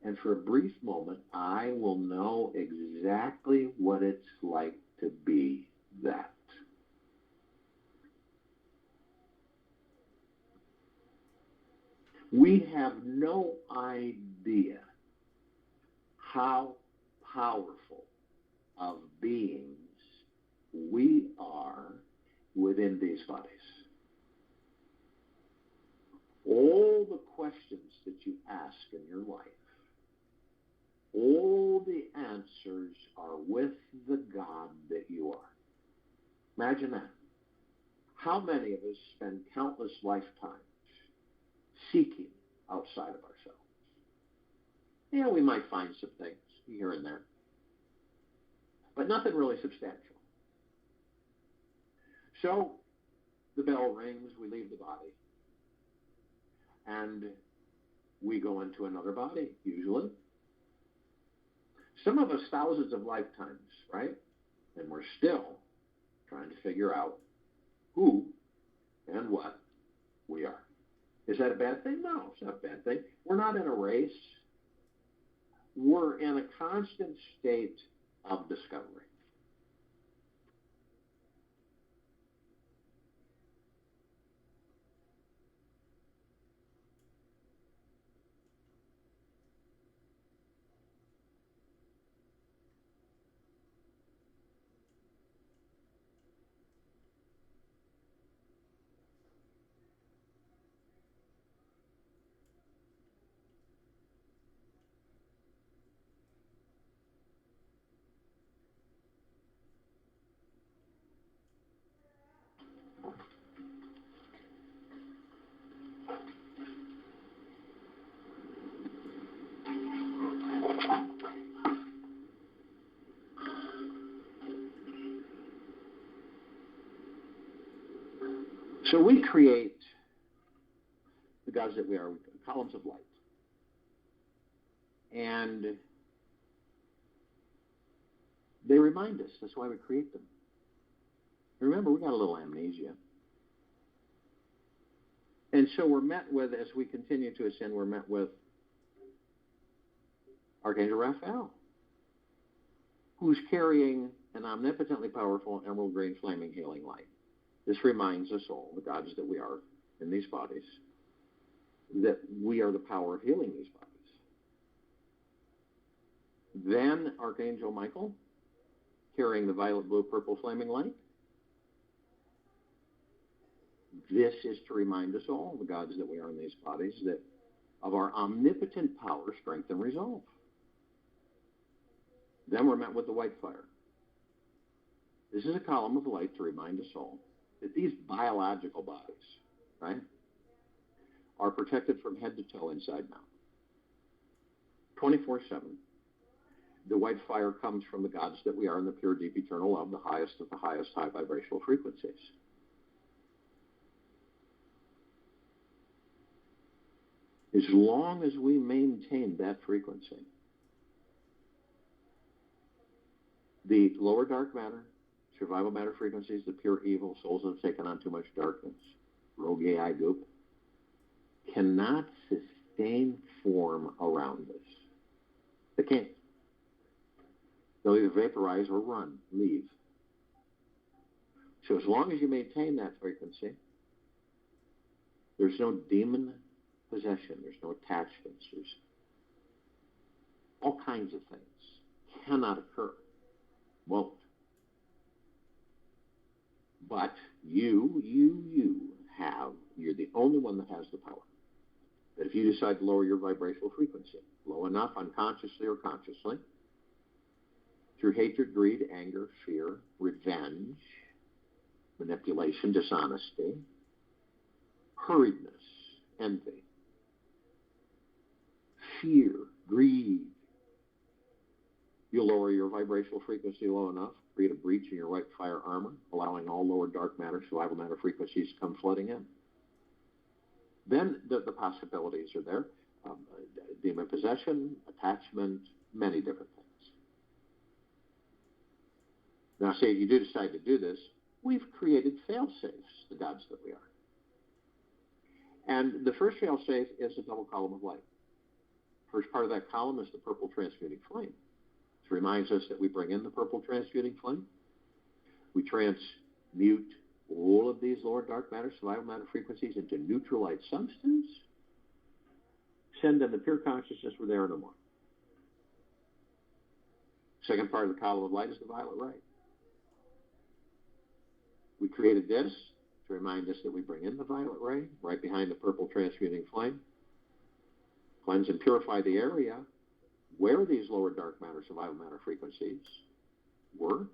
And for a brief moment, I will know exactly what it's like to be that. We have no idea how powerful of beings we are within these bodies. All the questions that you ask in your life, all the answers are with the God that you are. Imagine that. How many of us spend countless lifetimes seeking outside of ourselves? Yeah, we might find some things here and there, but nothing really substantial. So the bell rings, we leave the body, and we go into another body, usually. Some of us thousands of lifetimes, right? And we're still trying to figure out who and what we are. Is that a bad thing? No, it's not a bad thing. We're not in a race. We're in a constant state of discovery. So we create the gods that we are, columns of light. And they remind us. That's why we create them. Remember, we got a little amnesia. And so we're met with, as we continue to ascend, we're met with Archangel Raphael, who's carrying an omnipotently powerful emerald green flaming healing light. This reminds us all, the gods that we are in these bodies, that we are the power of healing these bodies. Then Archangel Michael, carrying the violet, blue, purple flaming light. This is to remind us all, the gods that we are in these bodies, that of our omnipotent power, strength, and resolve. Then we're met with the white fire. This is a column of light to remind us all that these biological bodies, right, are protected from head to toe, inside and out. 24/7. The white fire comes from the gods that we are in the pure, deep, eternal love, the highest of the highest high vibrational frequencies. As long as we maintain that frequency, the lower dark matter, survival matter frequencies, the pure evil, souls that have taken on too much darkness, rogue AI goop, cannot sustain form around us. They can't. They'll either vaporize or run, leave. So as long as you maintain that frequency, there's no demon possession, there's no attachments, there's all kinds of things cannot occur, won't. But you're the only one that has the power. That if you decide to lower your vibrational frequency low enough, unconsciously or consciously, through hatred, greed, anger, fear, revenge, manipulation, dishonesty, hurriedness, envy, fear, greed, you'll lower your vibrational frequency low enough, create a breach in your white fire armor, allowing all lower dark matter, survival matter frequencies to come flooding in. Then the possibilities are there. Demon possession, attachment, many different things. Now, say if you do decide to do this, we've created fail-safes, the gods that we are. And the first fail-safe is a double column of light. First part of that column is the purple transmuting flame. It reminds us that we bring in the purple transmuting flame. We transmute all of these lower dark matter, survival matter frequencies into neutral light substance. Send them the pure consciousness where they are no more. Second part of the column of light is the violet ray. We created this to remind us that we bring in the violet ray right behind the purple transmuting flame. Cleanse and purify the area where these lower dark matter, survival matter frequencies were,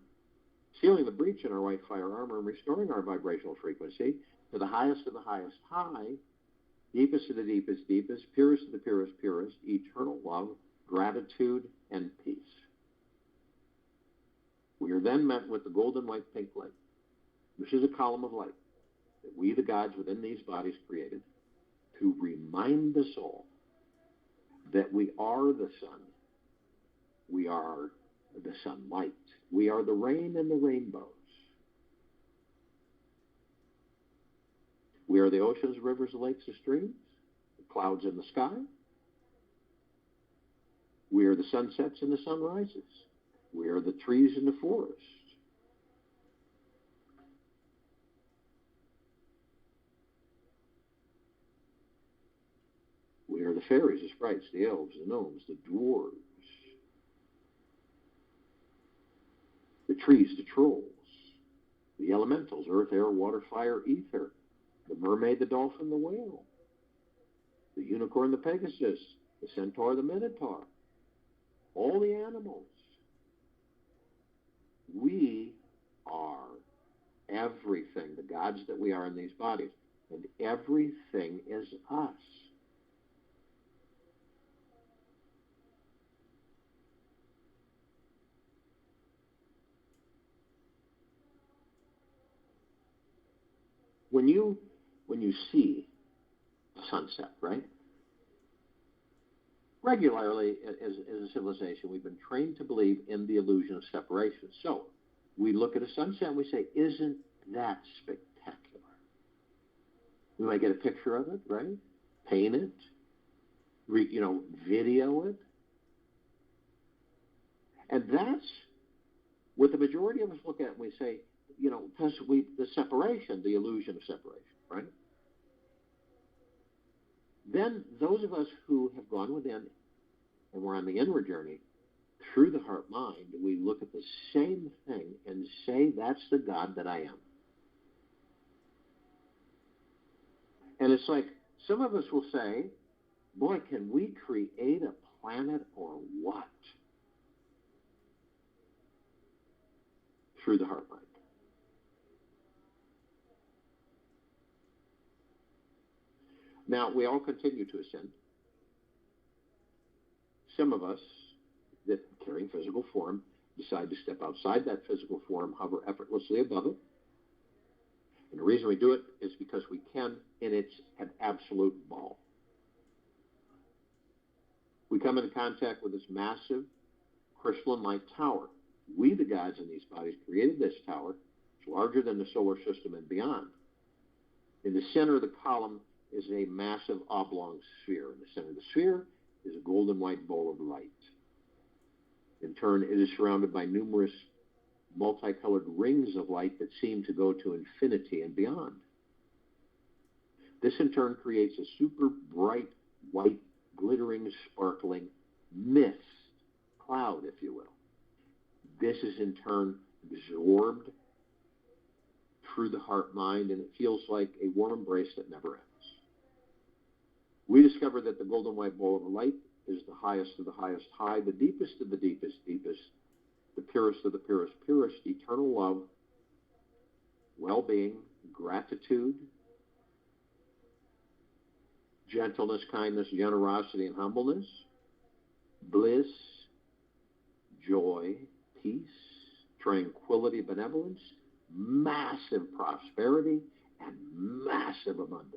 sealing the breach in our white fire armor and restoring our vibrational frequency to the highest of the highest high, deepest of the deepest deepest, purest of the purest purest, eternal love, gratitude, and peace. We are then met with the golden white pink light. This is a column of light that we, the gods within these bodies, created to remind us all that we are the sun. We are the sunlight. We are the rain and the rainbows. We are the oceans, rivers, lakes, and streams, the clouds in the sky. We are the sunsets and the sunrises. We are the trees in the forest. We are the fairies, the sprites, the elves, the gnomes, the dwarves, the trees, the trolls, the elementals, earth, air, water, fire, ether, the mermaid, the dolphin, the whale, the unicorn, the pegasus, the centaur, the minotaur, all the animals. We are everything, the gods that we are in these bodies, and everything is us. When you see the sunset, right? Regularly, as a civilization, we've been trained to believe in the illusion of separation. So we look at a sunset and we say, isn't that spectacular? We might get a picture of it, right? Paint it, video it. And that's what the majority of us look at and we say, because the separation, the illusion of separation, right? Then those of us who have gone within and we're on the inward journey, through the heart mind, we look at the same thing and say, that's the God that I am. And it's like, some of us will say, boy, can we create a planet or what? Through the heart mind. Now, we all continue to ascend. Some of us that carrying physical form decide to step outside that physical form, hover effortlessly above it. And the reason we do it is because we can, and it's an absolute ball. We come into contact with this massive crystalline light tower. We, the gods in these bodies, created this tower. It's larger than the solar system and beyond. In the center of the column is a massive oblong sphere. In the center of the sphere is a golden white bowl of light. In turn, it is surrounded by numerous multicolored rings of light that seem to go to infinity and beyond. This in turn creates a super bright, white, glittering, sparkling mist, cloud, if you will. This is in turn absorbed through the heart-mind, and it feels like a warm embrace that never ends. We discover that the golden white bowl of light is the highest of the highest high, the deepest of the deepest deepest, the purest of the purest purest, eternal love, well-being, gratitude, gentleness, kindness, generosity, and humbleness, bliss, joy, peace, tranquility, benevolence, massive prosperity, and massive abundance.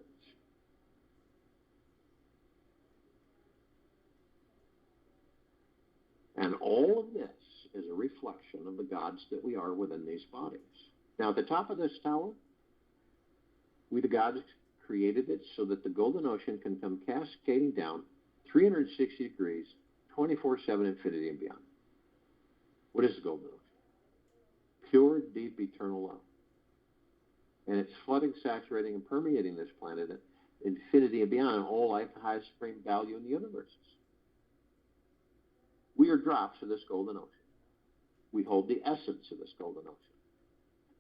And all of this is a reflection of the gods that we are within these bodies. Now, at the top of this tower, we, the gods, created it so that the golden ocean can come cascading down 360 degrees, 24/7, infinity and beyond. What is the golden ocean? Pure, deep, eternal love. And it's flooding, saturating, and permeating this planet at infinity and beyond, and all life, the highest supreme value in the universes. We are drops of this golden ocean. We hold the essence of this golden ocean.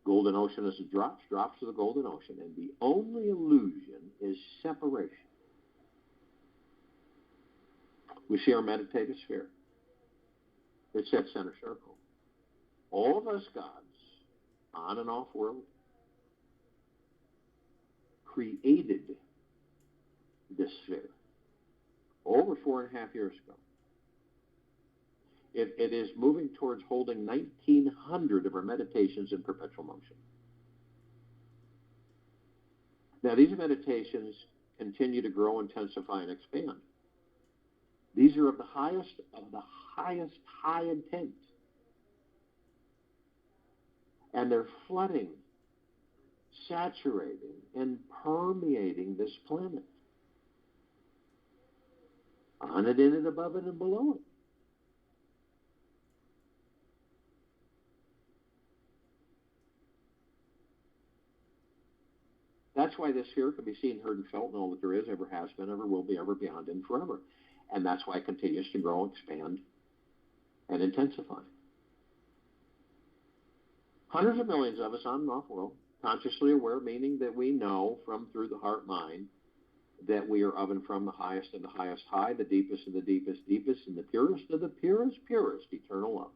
Golden ocean is drops of the golden ocean, and the only illusion is separation. We see our meditative sphere. It's that center circle. All of us gods, on and off world, created this sphere over 4.5 years ago. It is moving towards holding 1,900 of our meditations in perpetual motion. Now, these meditations continue to grow, intensify, and expand. These are of the highest high intent. And they're flooding, saturating, and permeating this planet. On it, in it, above it, and below it. That's why this sphere can be seen, heard, and felt in all that there is, ever has been, ever will be, ever beyond, and forever. And that's why it continues to grow, expand, and intensify. Hundreds of millions of us on and off world, consciously aware, meaning that we know from through the heart-mind that we are of and from the highest of the highest high, the deepest of the deepest deepest, and the purest of the purest purest, eternal love.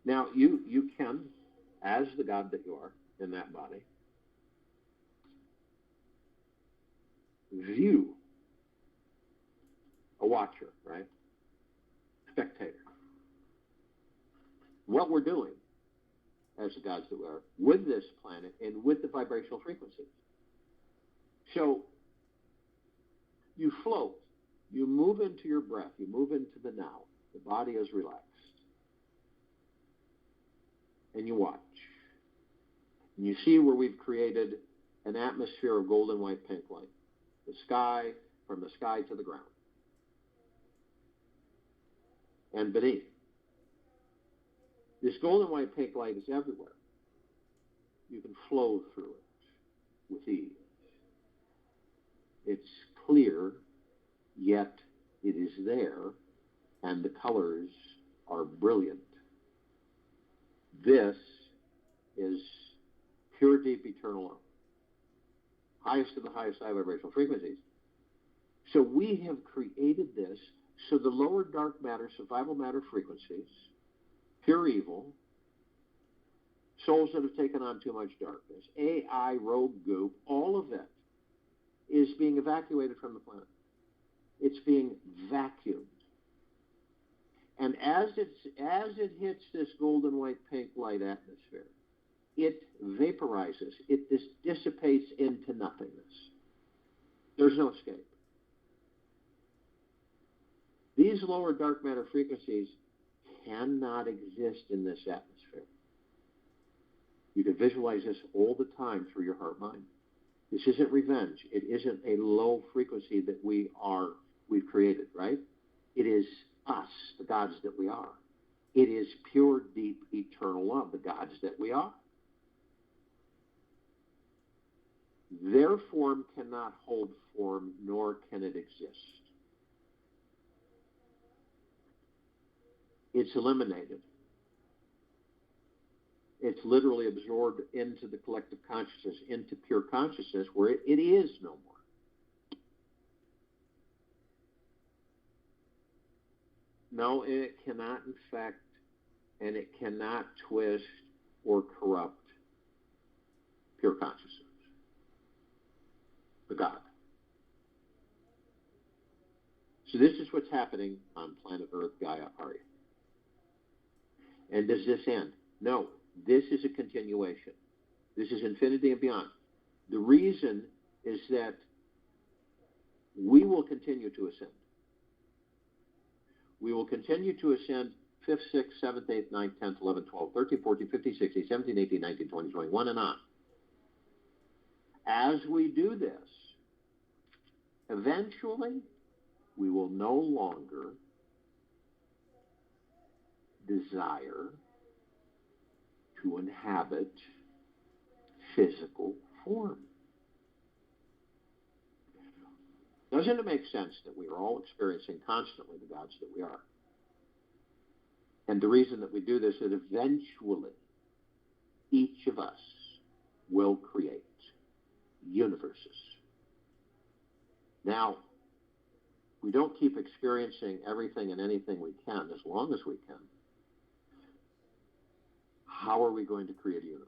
Now, you can, as the God that you are in that body, view a watcher, right? Spectator. What we're doing as the gods that we are with this planet and with the vibrational frequencies. So you float, you move into your breath, you move into the now. The body is relaxed. And you watch. And you see where we've created an atmosphere of golden, white, pink light. The sky, from the sky to the ground. And beneath. This golden, white, pink light is everywhere. You can flow through it with ease. It's clear, yet it is there, and the colors are brilliant. This is pure, deep, eternal love. Highest of the highest high vibrational frequencies. So we have created this so the lower dark matter, survival matter frequencies, pure evil, souls that have taken on too much darkness, AI, rogue goop, all of it is being evacuated from the planet. It's being vacuumed. And as it hits this golden, white, pink light atmosphere, it vaporizes. It dissipates into nothingness. There's no escape. These lower dark matter frequencies cannot exist in this atmosphere. You can visualize this all the time through your heart mind. This isn't revenge. It isn't a low frequency that we've created, right? It is us, the gods that we are. It is pure, deep, eternal love, the gods that we are. Their form cannot hold form, nor can it exist. It's eliminated. It's literally absorbed into the collective consciousness, into pure consciousness, where it is no more. No, it cannot infect, and it cannot twist or corrupt pure consciousness, the God. So this is what's happening on planet Earth, Gaia, Arya. And does this end? No, this is a continuation. This is infinity and beyond. The reason is that we will continue to ascend. We will continue to ascend 5th, 6th, 7th, 8th, 9th, 10th, 11th, 12th, 13th, 14th, 15th, 16th, 17th, 18th, 19th, 20th, 21, and on. As we do this, eventually, we will no longer desire to inhabit physical form. Doesn't it make sense that we are all experiencing constantly the gods that we are? And the reason that we do this is eventually each of us will create universes. Now, we don't keep experiencing everything and anything we can as long as we can. How are we going to create a universe?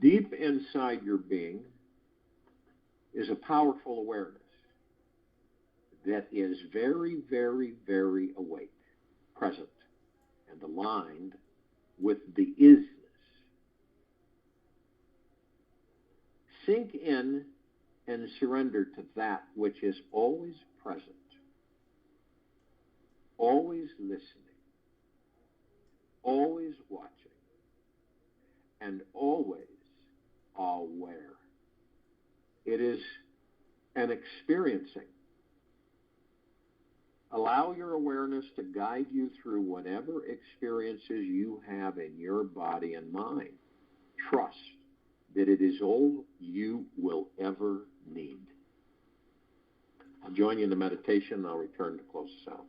Deep inside your being is a powerful awareness that is very, very, very awake, present, and aligned with the isness. Sink in and surrender to that which is always present, always listening, always watching, and always aware. It is an experiencing. Allow your awareness to guide you through whatever experiences you have in your body and mind. Trust that it is all you will ever need. I'll join you in the meditation, and I'll return to close this out.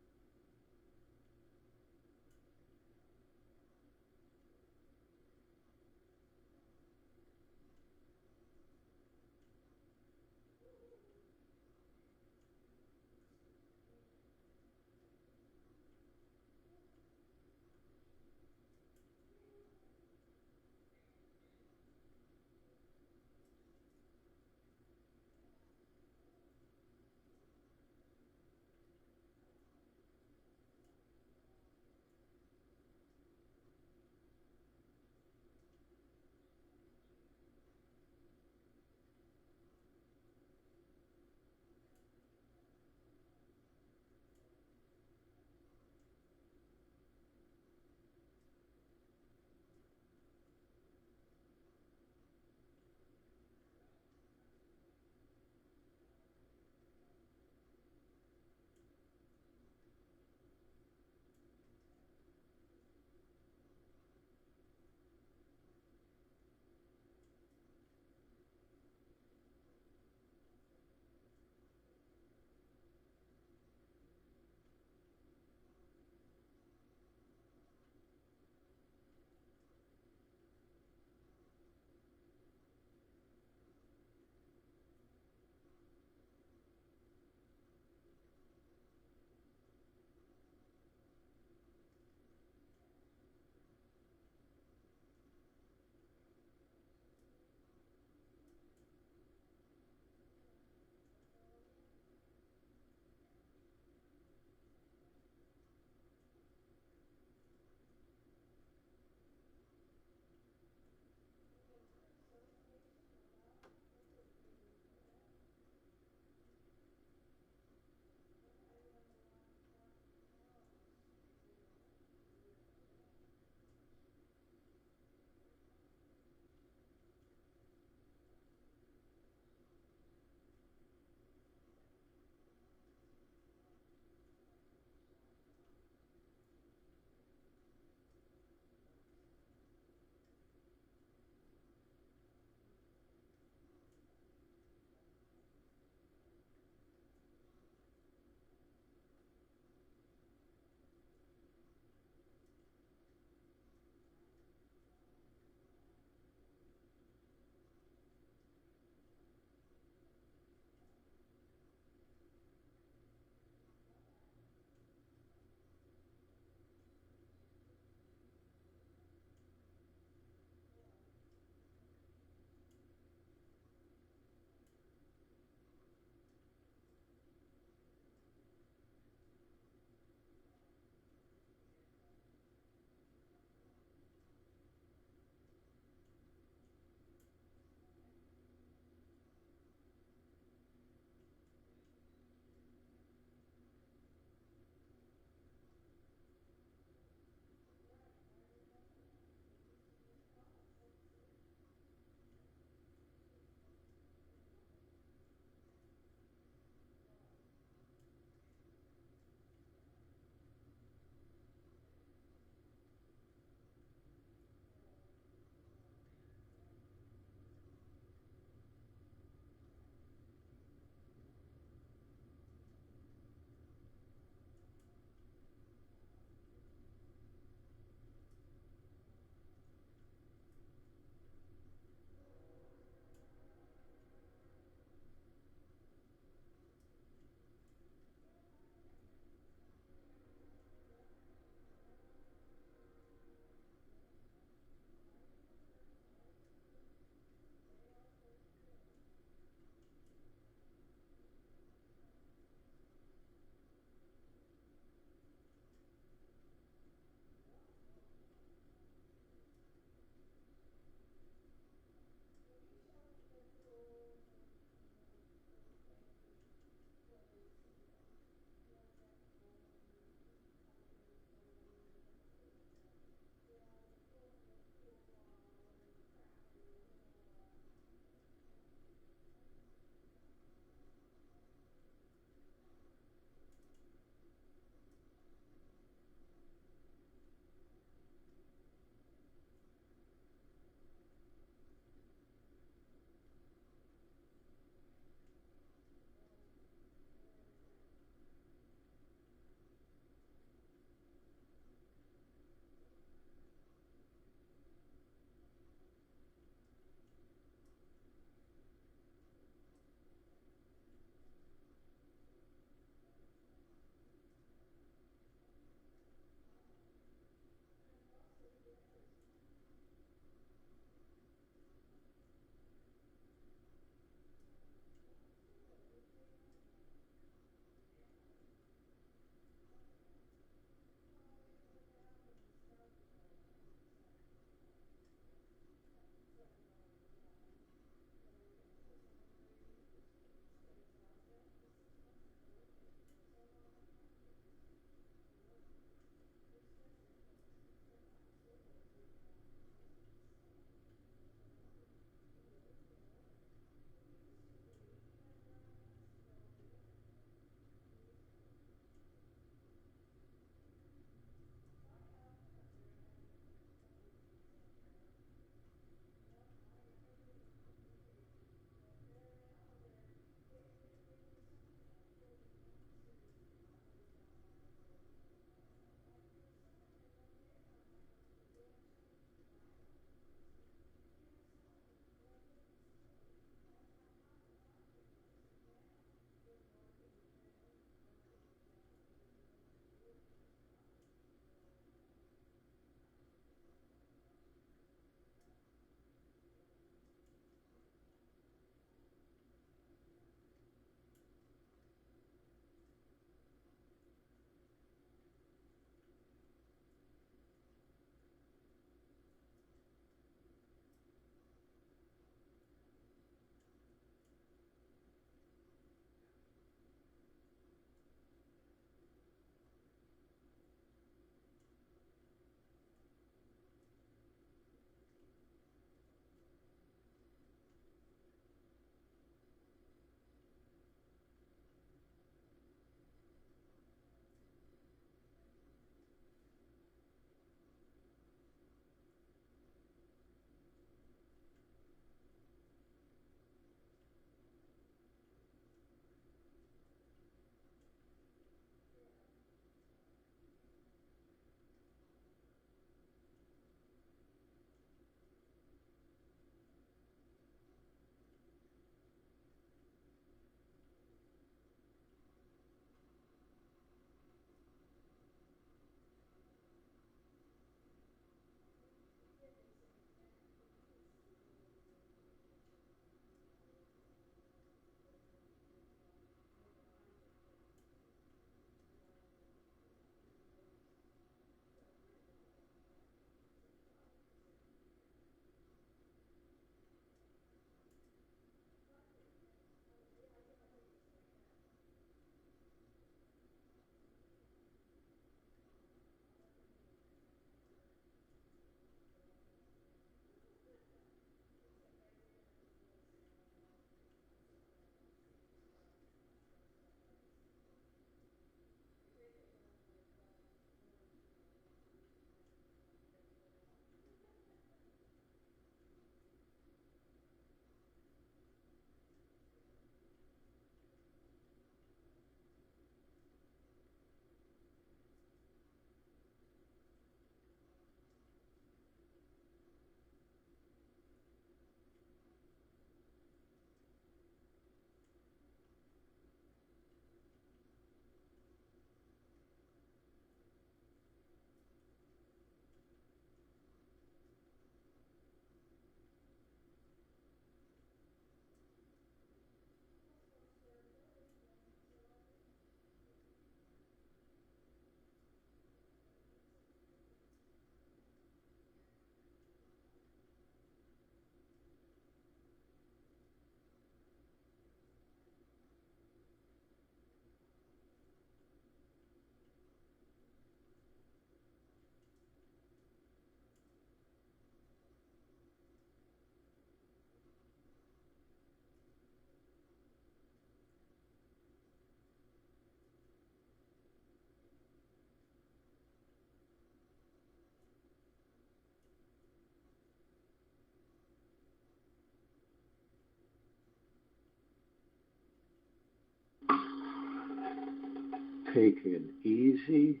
take an easy,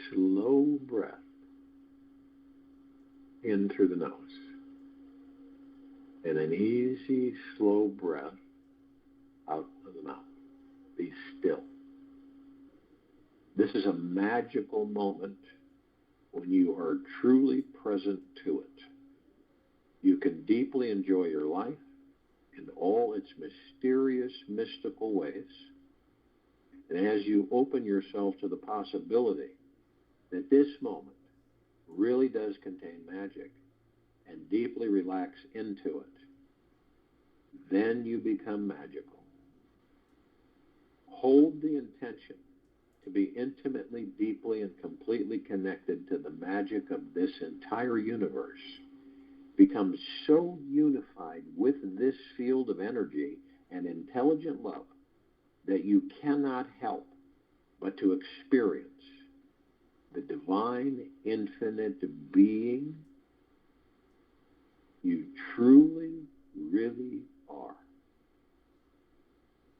slow breath in through the nose, and an easy, slow breath out of the mouth. Be still. This is a magical moment when you are truly present to it. You can deeply enjoy your life in all its mysterious, mystical ways. And as you open yourself to the possibility that this moment really does contain magic and deeply relax into it, then you become magical. Hold the intention to be intimately, deeply, and completely connected to the magic of this entire universe. Become so unified with this field of energy and intelligent love that you cannot help but to experience the divine, infinite being you truly, really are.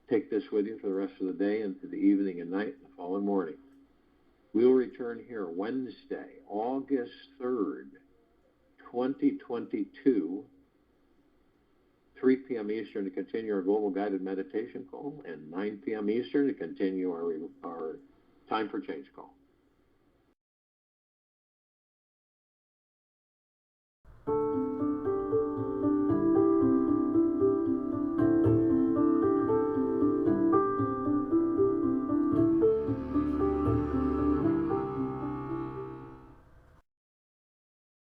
Take this with you for the rest of the day, into the evening and night and the following morning. We'll return here Wednesday, August 3rd, 2022, 3 p.m. Eastern to continue our global guided meditation call, and 9 p.m. Eastern to continue our Time for Change call.